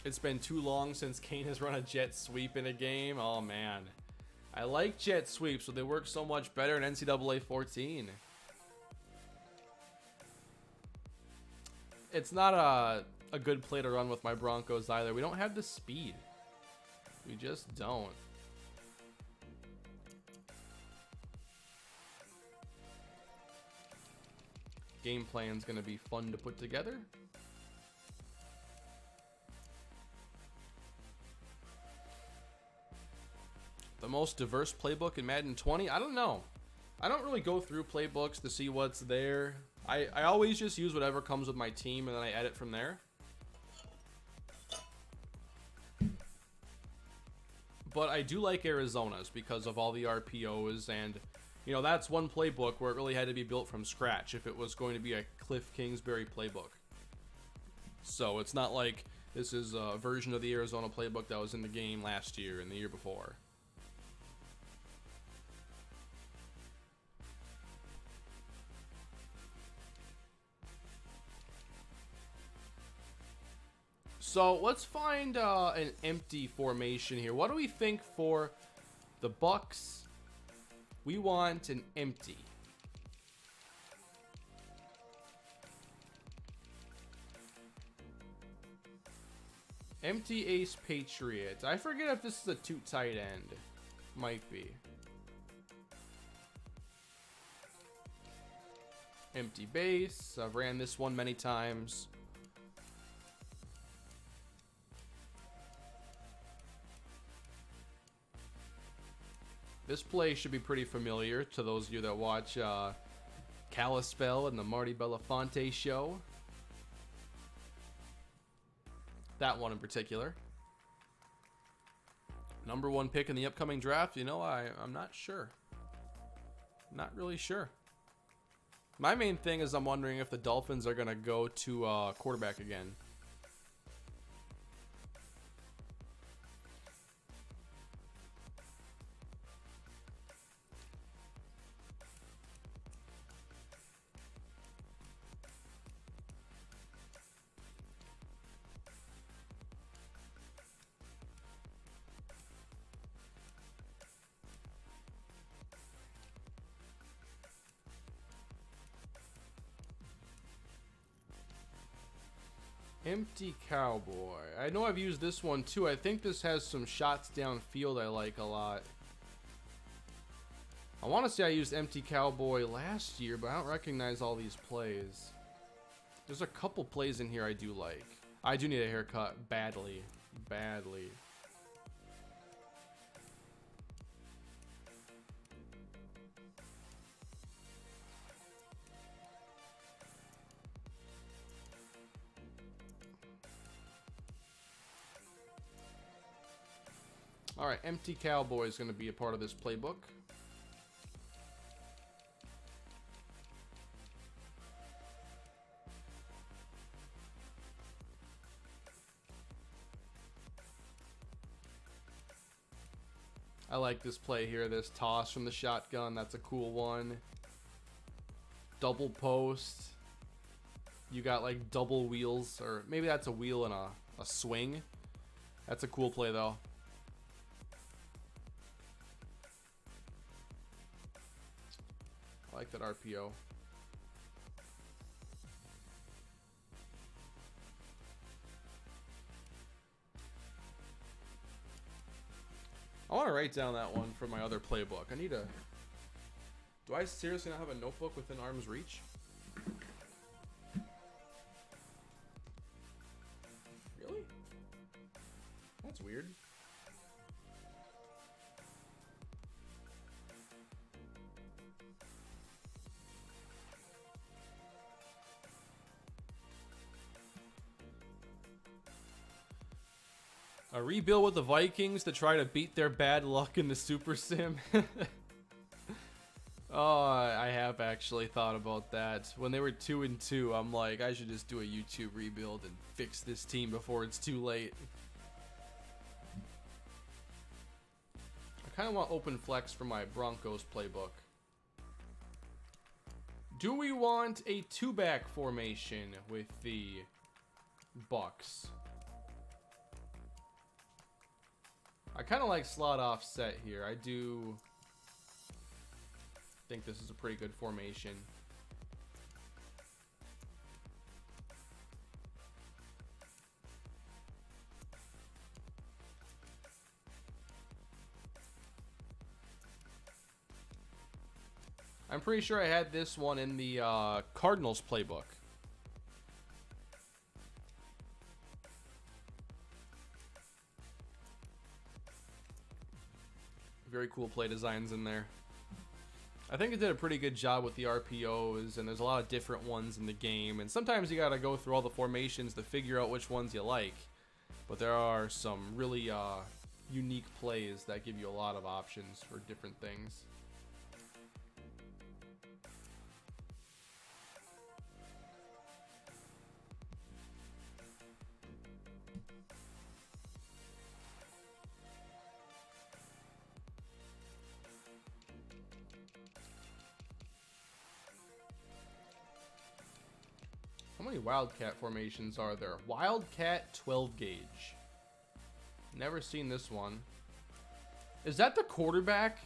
It's been too long since Kane has run a jet sweep in a game. Oh man, I like jet sweeps, but they work so much better in NCAA 14. It's not a good play to run with my Broncos either. We don't have the speed. We just don't. Game plan's gonna be fun to put together. The most diverse playbook in Madden 20? I don't know. I don't really go through playbooks to see what's there. I always just use whatever comes with my team and then I edit from there. But I do like Arizona's because of all the RPOs, and you know, that's one playbook where it really had to be built from scratch if it was going to be a Cliff Kingsbury playbook. So it's not like this is a version of the Arizona playbook that was in the game last year and the year before. So let's find an empty formation here. What do we think for the Bucks? We want an empty. Empty ace Patriot. I forget if this is a 2 tight end. Might be. Empty base. I've ran this one many times. This play should be pretty familiar to those of you that watch Kalispell and the Marty Belafonte show. That one in particular. Number 1 pick in the upcoming draft, you know, I'm not sure. Not really sure. My main thing is I'm wondering if the Dolphins are going to go to quarterback again. Empty Cowboy. I know I've used this one too. I think this has some shots downfield I like a lot. I want to say I used Empty Cowboy last year, but I don't recognize all these plays. There's a couple plays in here I do like. I do need a haircut badly. Badly. Alright, Empty Cowboy is going to be a part of this playbook. I like this play here, this toss from the shotgun. That's a cool one. Double post. You got like double wheels, or maybe that's a wheel and a swing. That's a cool play though. I like that RPO. I want to write down that one for my other playbook. I need a... Do I seriously not have a notebook within arm's reach? Really? That's weird. A rebuild with the Vikings to try to beat their bad luck in the Super Sim. Oh, I have actually thought about that. When they were 2-2, I'm like, I should just do a YouTube rebuild and fix this team before it's too late. I kind of want open flex for my Broncos playbook. Do we want a 2-back formation with the Bucks? I kind of like slot offset here. I do think this is a pretty good formation. I'm pretty sure I had this one in the Cardinals playbook. Very cool play designs in there. I think it did a pretty good job with the RPOs, and there's a lot of different ones in the game, and sometimes you gotta go through all the formations to figure out which ones you like, but there are some really unique plays that give you a lot of options for different things. How many Wildcat formations are there? Wildcat 12 gauge. Never seen this one. Is that the quarterback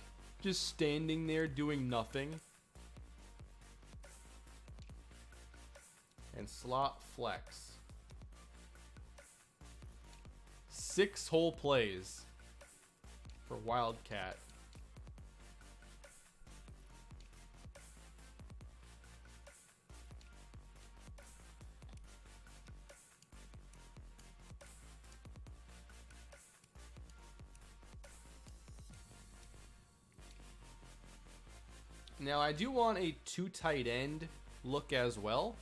just standing there doing nothing? And slot flex. 6 whole plays for Wildcat. Now, I do want a 2 tight end look as well.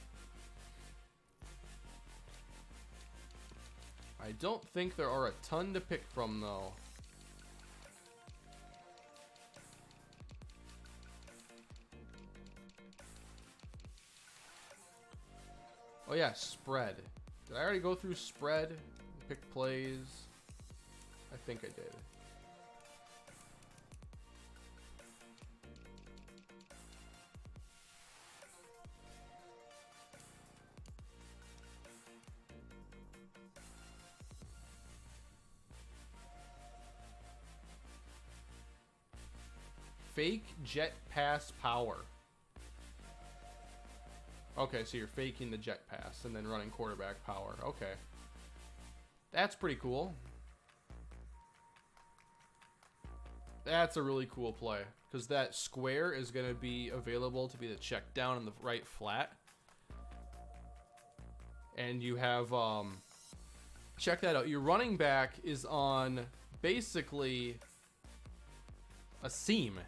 I don't think there are a ton to pick from, though. Oh yeah, spread. Did I already go through spread? Pick plays? I think I did. Fake jet pass power. Okay, so you're faking the jet pass and then running quarterback power. Okay. That's pretty cool. That's a really cool play. Because that square is going to be available to be the check down in the right flat. And you have, check that out. Your running back is on basically a seam.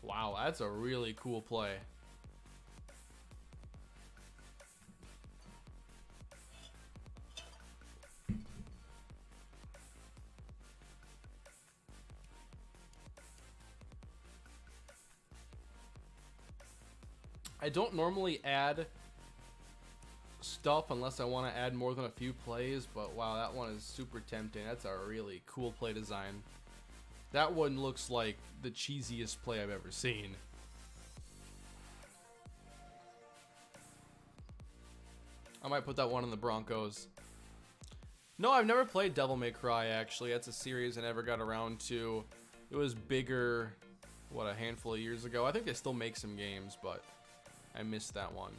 Wow, that's a really cool play. I don't normally add stuff unless I want to add more than a few plays, but wow, that one is super tempting. That's a really cool play design. That one looks like the cheesiest play I've ever seen. I might put that one in the Broncos. No, I've never played Devil May Cry, actually. That's a series I never got around to. It was bigger, what, a handful of years ago? I think they still make some games, but I missed that one.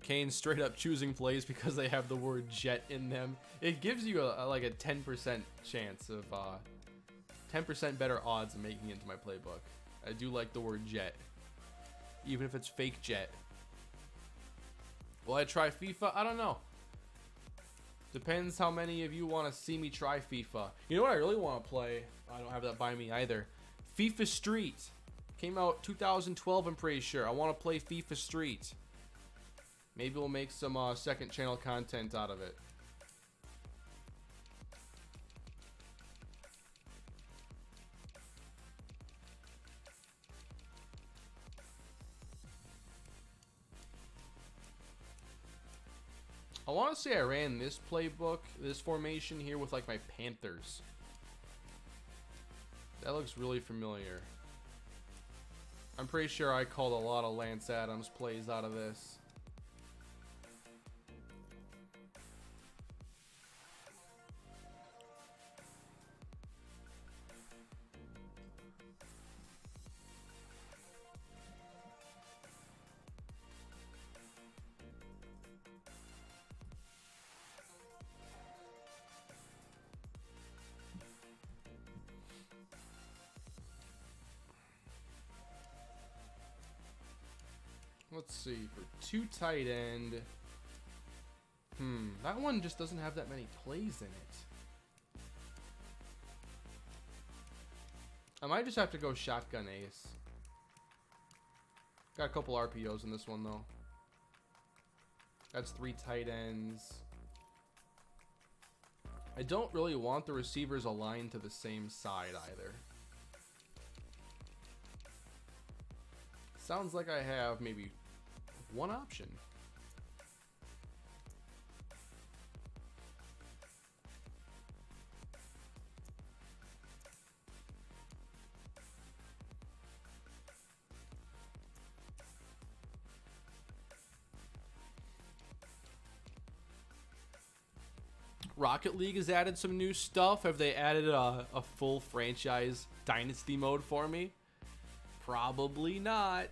Kane's straight up choosing plays because they have the word jet in them. It gives you like a 10% chance of 10% better odds of making it into my playbook. I do like the word jet, even if it's fake jet. Will I try FIFA? I don't know. Depends how many of you want to see me try FIFA. You know what I really want to play? I don't have that by me either. FIFA Street. Came out 2012, I'm pretty sure. I want to play FIFA Street. Maybe we'll make some second channel content out of it. I want to say I ran this playbook, this formation here with like my Panthers. That looks really familiar. I'm pretty sure I called a lot of Lance Adams plays out of this. Let's see, for 2 tight end. That one just doesn't have that many plays in it. I might just have to go shotgun ace. Got a couple RPOs in this one, though. That's 3 tight ends. I don't really want the receivers aligned to the same side either. Sounds like I have maybe one option. Rocket League has added some new stuff. Have they added a full franchise dynasty mode for me? Probably not.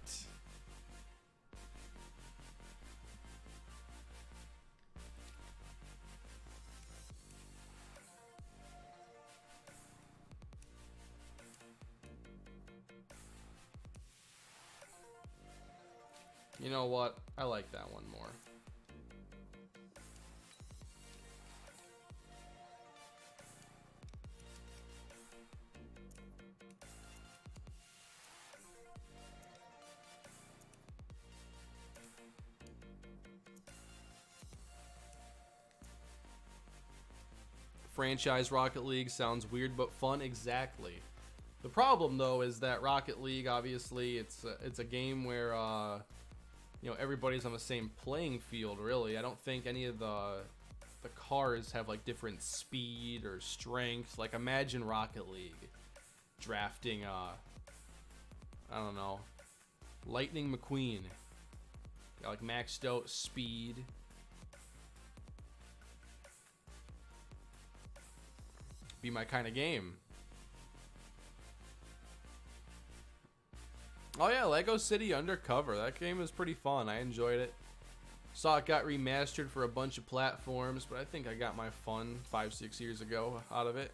You know what? I like that one more. Franchise Rocket League sounds weird but fun. Exactly. The problem though is that Rocket League, obviously, it's a game where you know, everybody's on the same playing field. Really, I don't think any of the cars have like different speed or strength. Like imagine Rocket League drafting I don't know, Lightning McQueen. Got like maxed out speed. Be my kind of game. Oh yeah, Lego City Undercover. That game was pretty fun. I enjoyed it. Saw it got remastered for a bunch of platforms, but I think I got my fun 5-6 years ago out of it.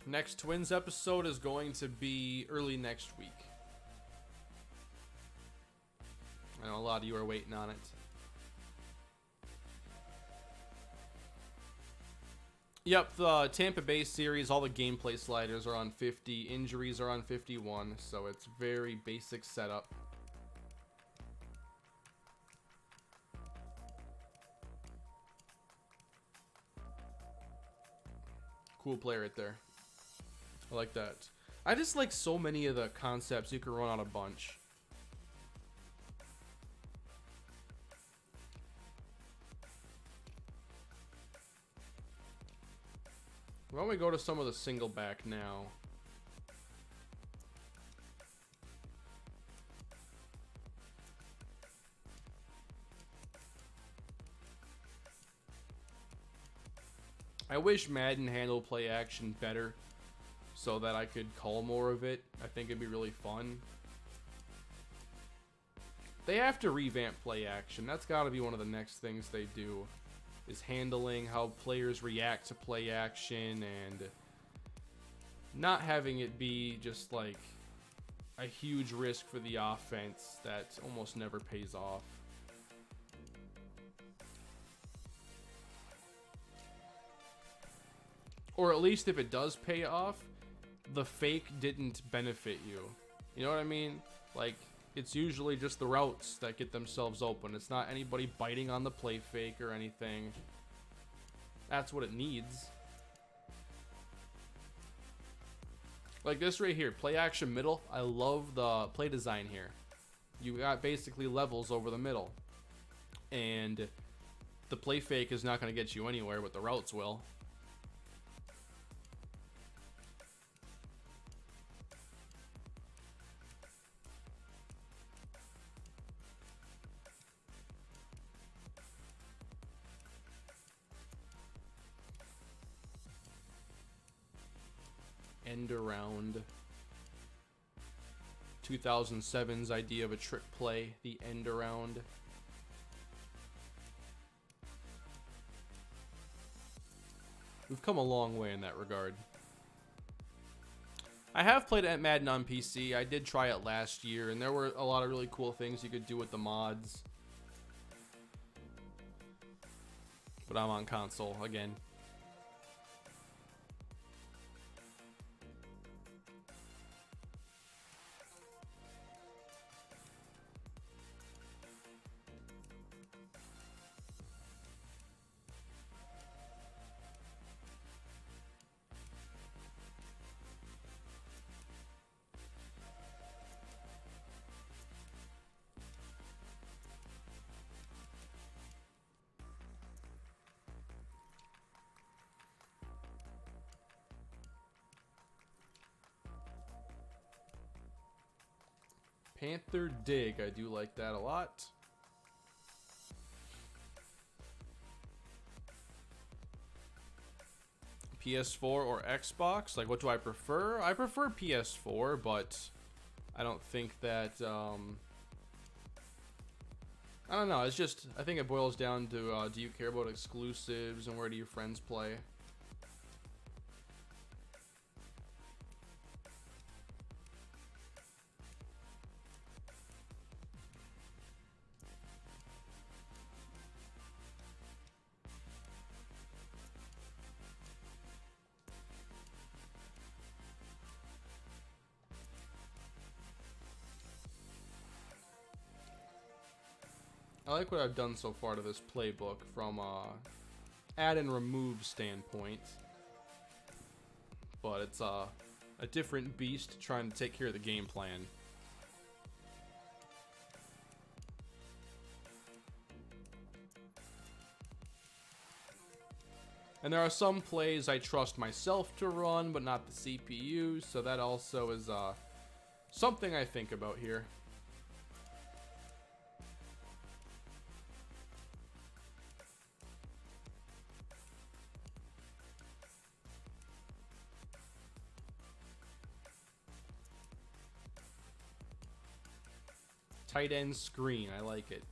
Next Twins episode is going to be early next week. I know a lot of you are waiting on it. Yep, the Tampa Bay series, all the gameplay sliders are on 50, injuries are on 51, so it's very basic setup. Cool play right there. I like that. I just like so many of the concepts. You can run out a bunch. Why don't we go to some of the single back now? I wish Madden handled play action better so that I could call more of it. I think it'd be really fun. They have to revamp play action. That's got to be one of the next things they do, is handling how players react to play action and not having it be just like a huge risk for the offense that almost never pays off. Or at least if it does pay off, the fake didn't benefit you. You know what I mean? Like, it's usually just the routes that get themselves open. It's not anybody biting on the play fake or anything. That's what it needs. Like this right here, play action middle. I love the play design here. You got basically levels over the middle. And the play fake is not going to get you anywhere, but the routes will. End around. 2007's idea of a trick play, the end around. We've come a long way in that regard. I have played at Madden on PC. I did try it last year, and there were a lot of really cool things you could do with the mods. But I'm on console again. Panther Dig, I do like that a lot. PS4 or Xbox? Like, what do I prefer? I prefer PS4, but I don't think that, I don't know, it's just, I think it boils down to, do you care about exclusives and where do your friends play? I like what I've done so far to this playbook from add and remove standpoint. But it's a different beast trying to take care of the game plan. And there are some plays I trust myself to run, but not the CPU, so that also is something I think about here. Tight end screen, I like it.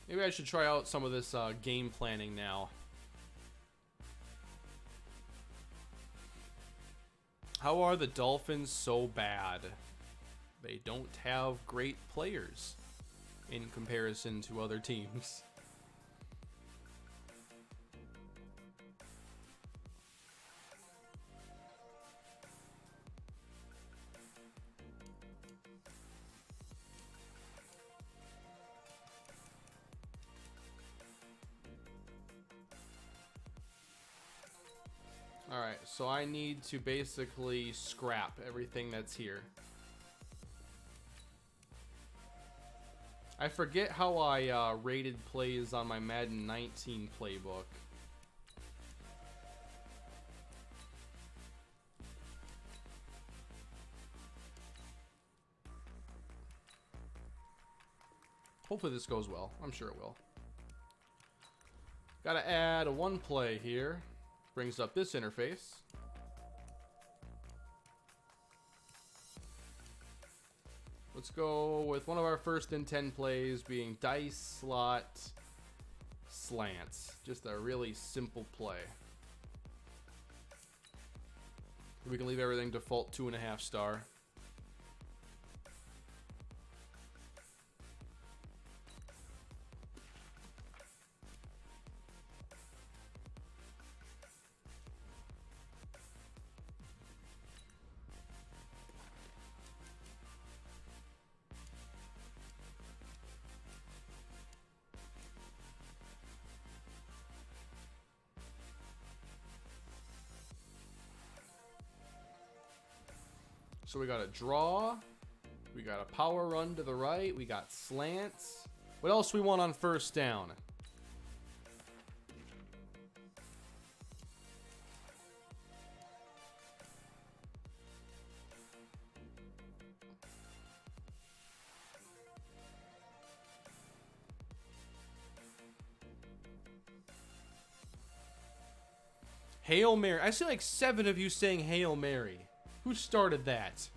Maybe I should try out some of this game planning now. How are the Dolphins so bad? They don't have great players in comparison to other teams. Alright, so I need to basically scrap everything that's here. I forget how I rated plays on my Madden 19 playbook. Hopefully this goes well. I'm sure it will. Gotta add a one play here. Brings up this interface. Let's go with one of our first and 10 plays being dice, slot, slants. Just a really simple play. We can leave everything default 2.5 star. So we got a draw, we got a power run to the right, we got slants. What else we want on first down? Hail Mary. I see like 7 of you saying Hail Mary. Who started that?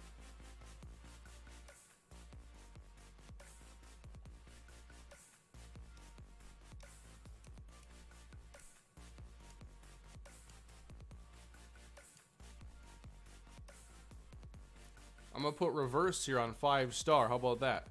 I'm gonna put reverse here on 5 star. How about that?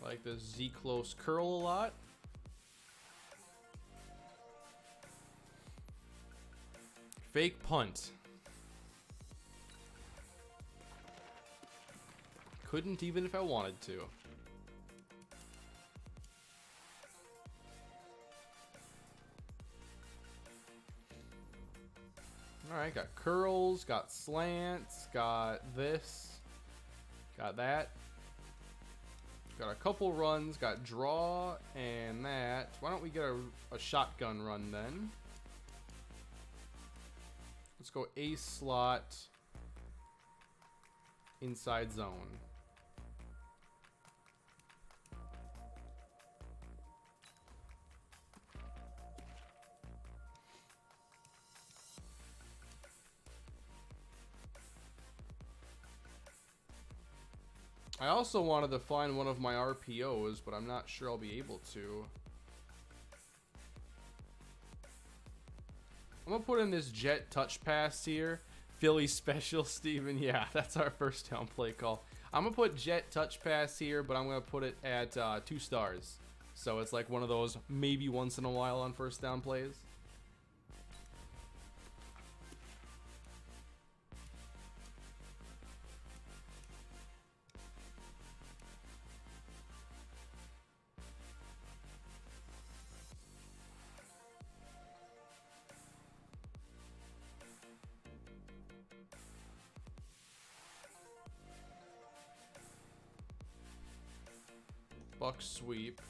Like the Z close curl a lot. Fake punt. Couldn't even if I wanted to. Alright, got curls, got slants, got this, got that. Got a couple runs, got draw and that. Why don't we get a shotgun run then? Let's go ace slot, inside zone. I also wanted to find one of my RPOs, but I'm not sure I'll be able to. I'm gonna put in this jet touch pass here. Philly special, Steven. Yeah, that's our first down play call. I'm gonna put jet touch pass here, but I'm gonna put it at 2 stars. So it's like one of those maybe once in a while on first down plays. Buck sweep.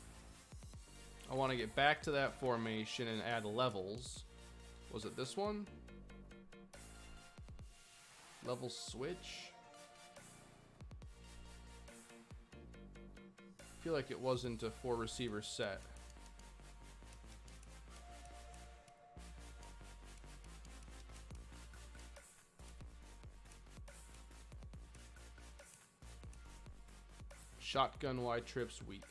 I want to get back to that formation and add levels. Was it this one? Level switch? I feel like it wasn't a 4 receiver set. Shotgun wide trips weak.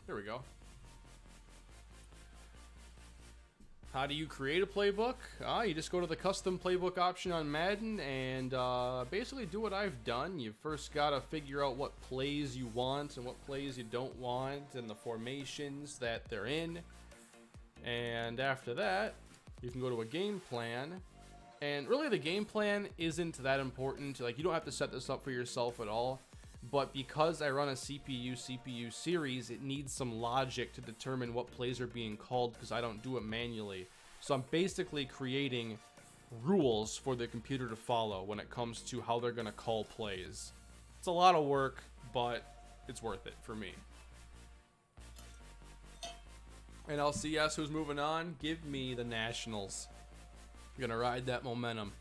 There we go. How do you create a playbook? You just go to the custom playbook option on Madden and basically do what I've done. You first got to figure out what plays you want and what plays you don't want and the formations that they're in. And after that, you can go to a game plan. And really the game plan isn't that important. Like, you don't have to set this up for yourself at all. But because I run a CPU series, it needs some logic to determine what plays are being called because I don't do it manually. So I'm basically creating rules for the computer to follow when it comes to how they're going to call plays. It's a lot of work, but it's worth it for me. And LCS, who's moving on? Give me the Nationals. I'm going to ride that momentum.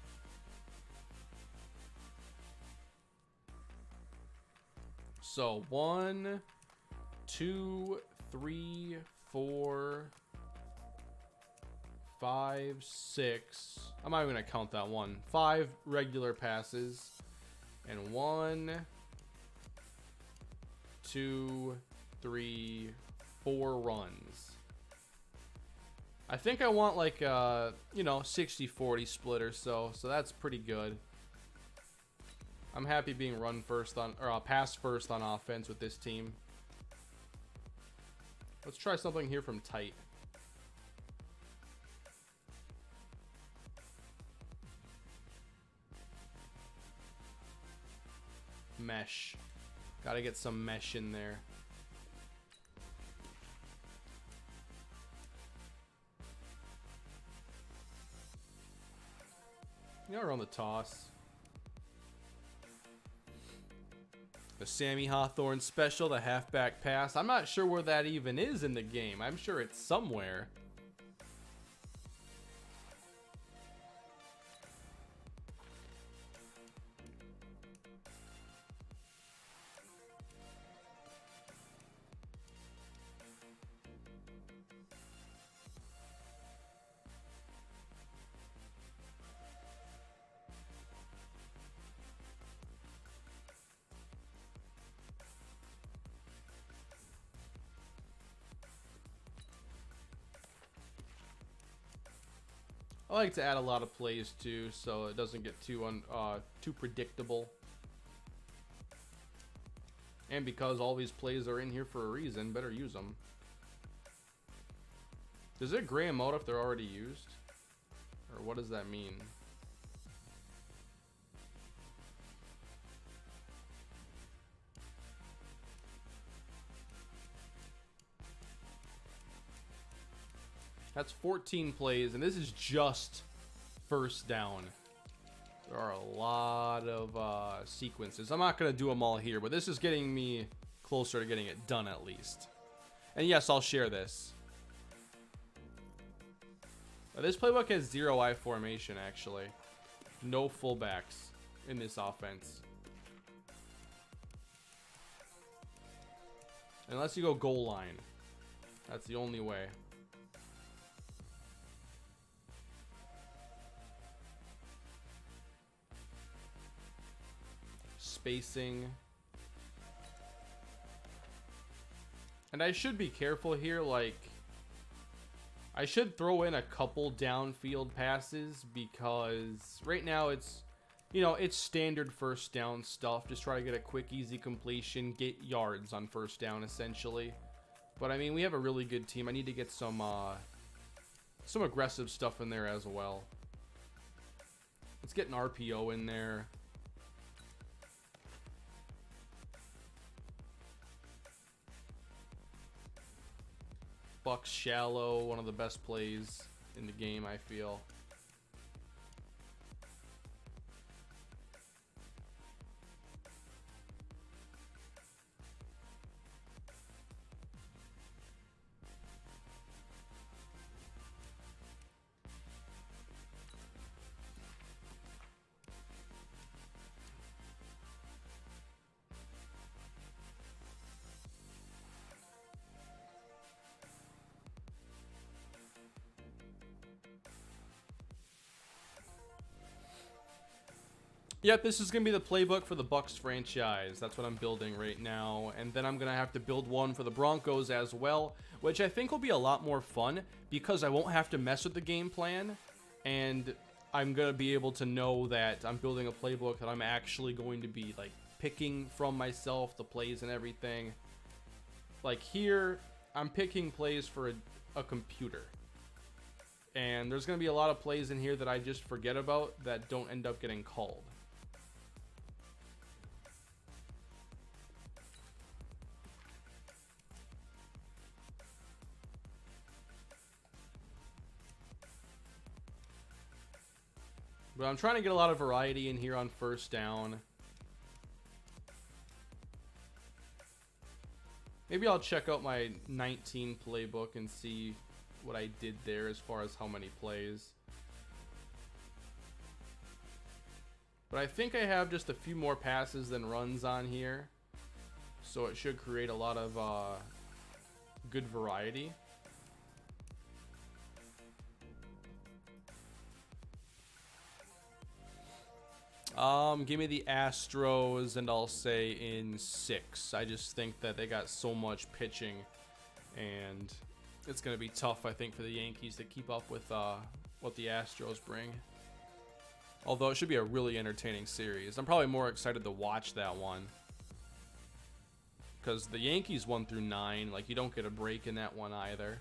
So 1, 2, 3, 4, 5, 6. I'm not even gonna count that one. 5 regular passes, and 1, 2, 3, 4 runs. I think I want like a 60-40 split or so. So that's pretty good. I'm happy being run first on, or pass first on offense with this team. Let's try something here from tight. Mesh. Gotta get some mesh in there. We're on the toss. The Sammy Hawthorne special, the halfback pass. I'm not sure where that even is in the game. I'm sure it's somewhere. I like to add a lot of plays too, so it doesn't get too predictable. And because all these plays are in here for a reason, better use them. Does it gray them out if they're already used? Or what does that mean? That's 14 plays, and this is just first down. There are a lot of sequences. I'm not going to do them all here, but this is getting me closer to getting it done at least. And yes, I'll share this. This playbook has 0 I formation, actually. No fullbacks in this offense. Unless you go goal line. That's the only way. Spacing. And I should be careful here, like, I should throw in a couple downfield passes because right now it's, you know, it's standard first down stuff. Just try to get a quick, easy completion, get yards on first down, essentially. But, I mean, we have a really good team. I need to get some aggressive stuff in there as well. Let's get an RPO in there. Bucks shallow, one of the best plays in the game, I feel. Yep, this is going to be the playbook for the Bucks franchise. That's what I'm building right now. And then I'm going to have to build one for the Broncos as well, which I think will be a lot more fun because I won't have to mess with the game plan. And I'm going to be able to know that I'm building a playbook that I'm actually going to be, like, picking from myself, the plays and everything. Like here, I'm picking plays for a computer. And there's going to be a lot of plays in here that I just forget about that don't end up getting called. But I'm trying to get a lot of variety in here on first down. Maybe I'll check out my 19 playbook and see what I did there as far as how many plays. But I think I have just a few more passes than runs on here. So it should create a lot of good variety. Give me the Astros, and I'll say in 6. I just think that they got so much pitching, and it's going to be tough, I think, for the Yankees to keep up with what the Astros bring. Although it should be a really entertaining series. I'm probably more excited to watch that one. Because the Yankees 1 through 9, like, you don't get a break in that one either.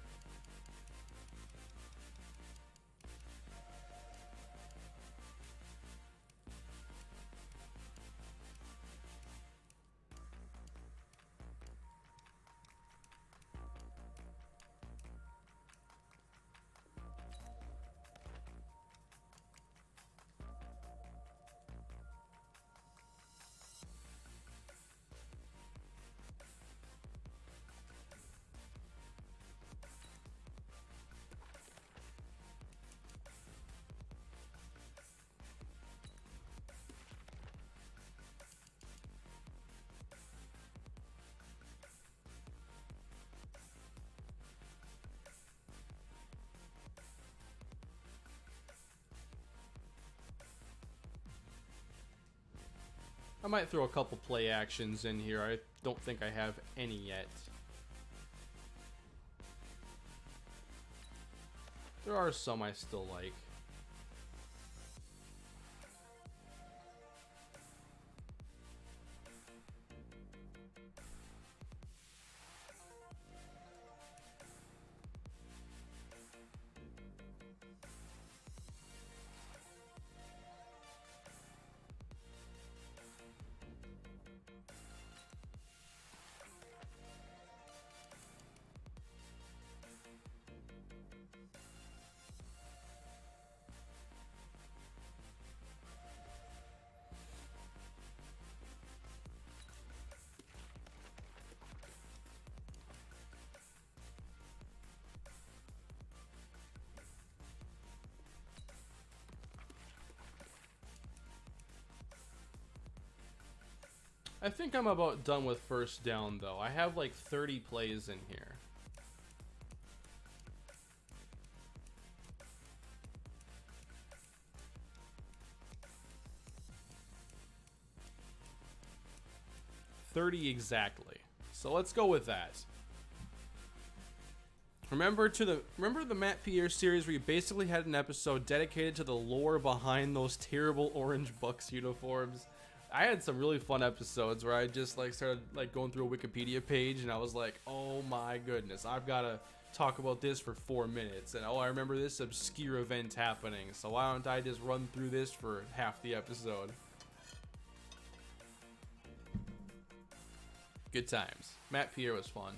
I might throw a couple play actions in here. I don't think I have any yet. There are some I still like. I think I'm about done with first down, though. I have like 30 plays in here. Exactly. So let's go with that. Remember the Matt Pierre series where you basically had an episode dedicated to the lore behind those terrible orange Bucks uniforms? I had some really fun episodes where I just like started like going through a Wikipedia page and I was like, oh my goodness, I've got to talk about this for 4 minutes. And oh, I remember this obscure event happening, so why don't I just run through this for half the episode? Good times. Matt Pierre was fun.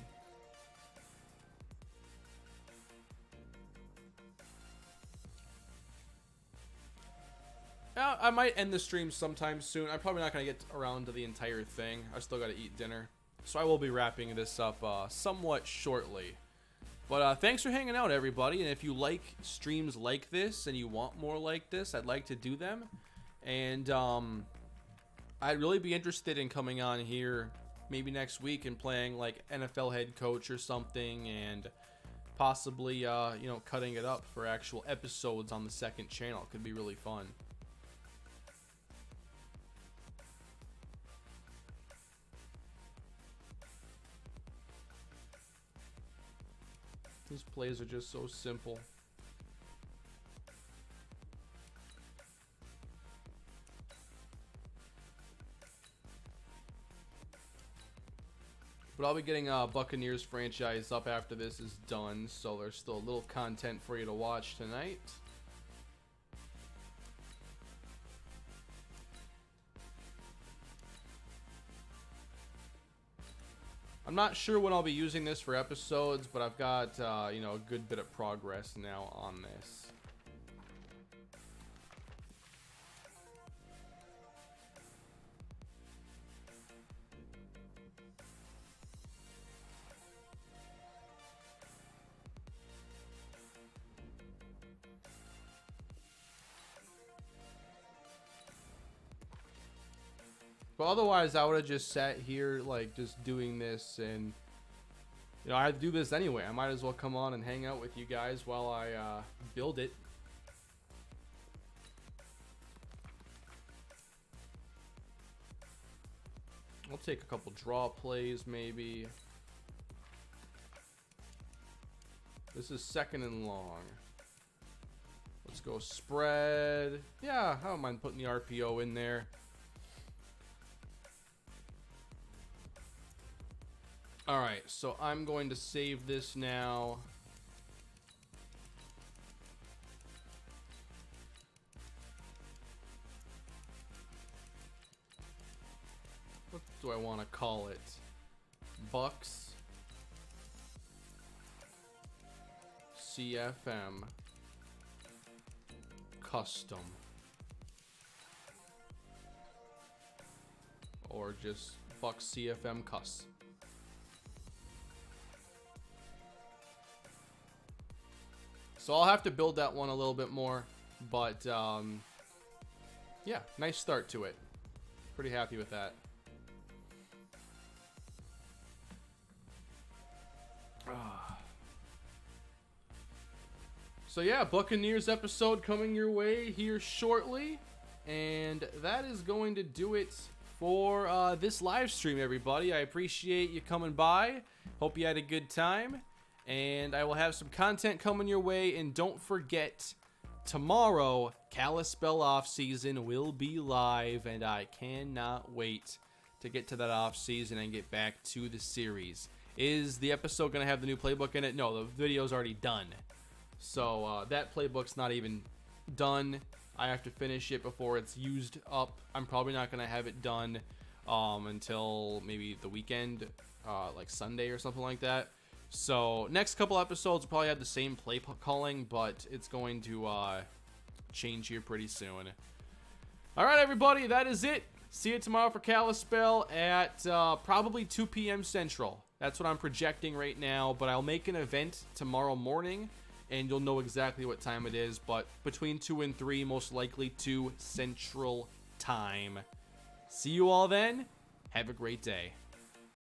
I might end the stream sometime soon. I'm probably not going to get around to the entire thing. I still got to eat dinner. So I will be wrapping this up somewhat shortly. But thanks for hanging out, everybody. And if you like streams like this and you want more like this, I'd like to do them. And I'd really be interested in coming on here maybe next week and playing like NFL head coach or something, and possibly you know, cutting it up for actual episodes on the second channel. Could be really fun. These plays are just so simple. But I'll be getting Buccaneers franchise up after this is done, so there's still a little content for you to watch tonight. I'm not sure when I'll be using this for episodes, but I've got you know, a good bit of progress now on this. But otherwise, I would have just sat here, like, just doing this, and, you know, I have to do this anyway. I might as well come on and hang out with you guys while I build it. I'll take a couple draw plays, maybe. This is second and long. Let's go spread. Yeah, I don't mind putting the RPO in there. Alright, so I'm going to save this now. What do I want to call it? Bucks CFM Custom. Or just Bucks CFM Custom. So I'll have to build that one a little bit more, but yeah, nice start to it. Pretty happy with that. So yeah, Buccaneers episode coming your way here shortly, and that is going to do it for this live stream, everybody. I appreciate you coming by. Hope you had a good time. And I will have some content coming your way. And don't forget, tomorrow, Kalispell off season will be live. And I cannot wait to get to that off season and get back to the series. Is the episode going to have the new playbook in it? No, the video's already done. So that playbook's not even done. I have to finish it before it's used up. I'm probably not going to have it done until maybe the weekend, like Sunday or something like that. So next couple episodes will probably have the same play calling, but it's going to change here pretty soon. All right, everybody, that is it. See you tomorrow for Kalispell at probably 2 p.m. Central. That's what I'm projecting right now, but I'll make an event tomorrow morning, and you'll know exactly what time it is, but between 2 and 3, most likely 2 Central Time. See you all then. Have a great day.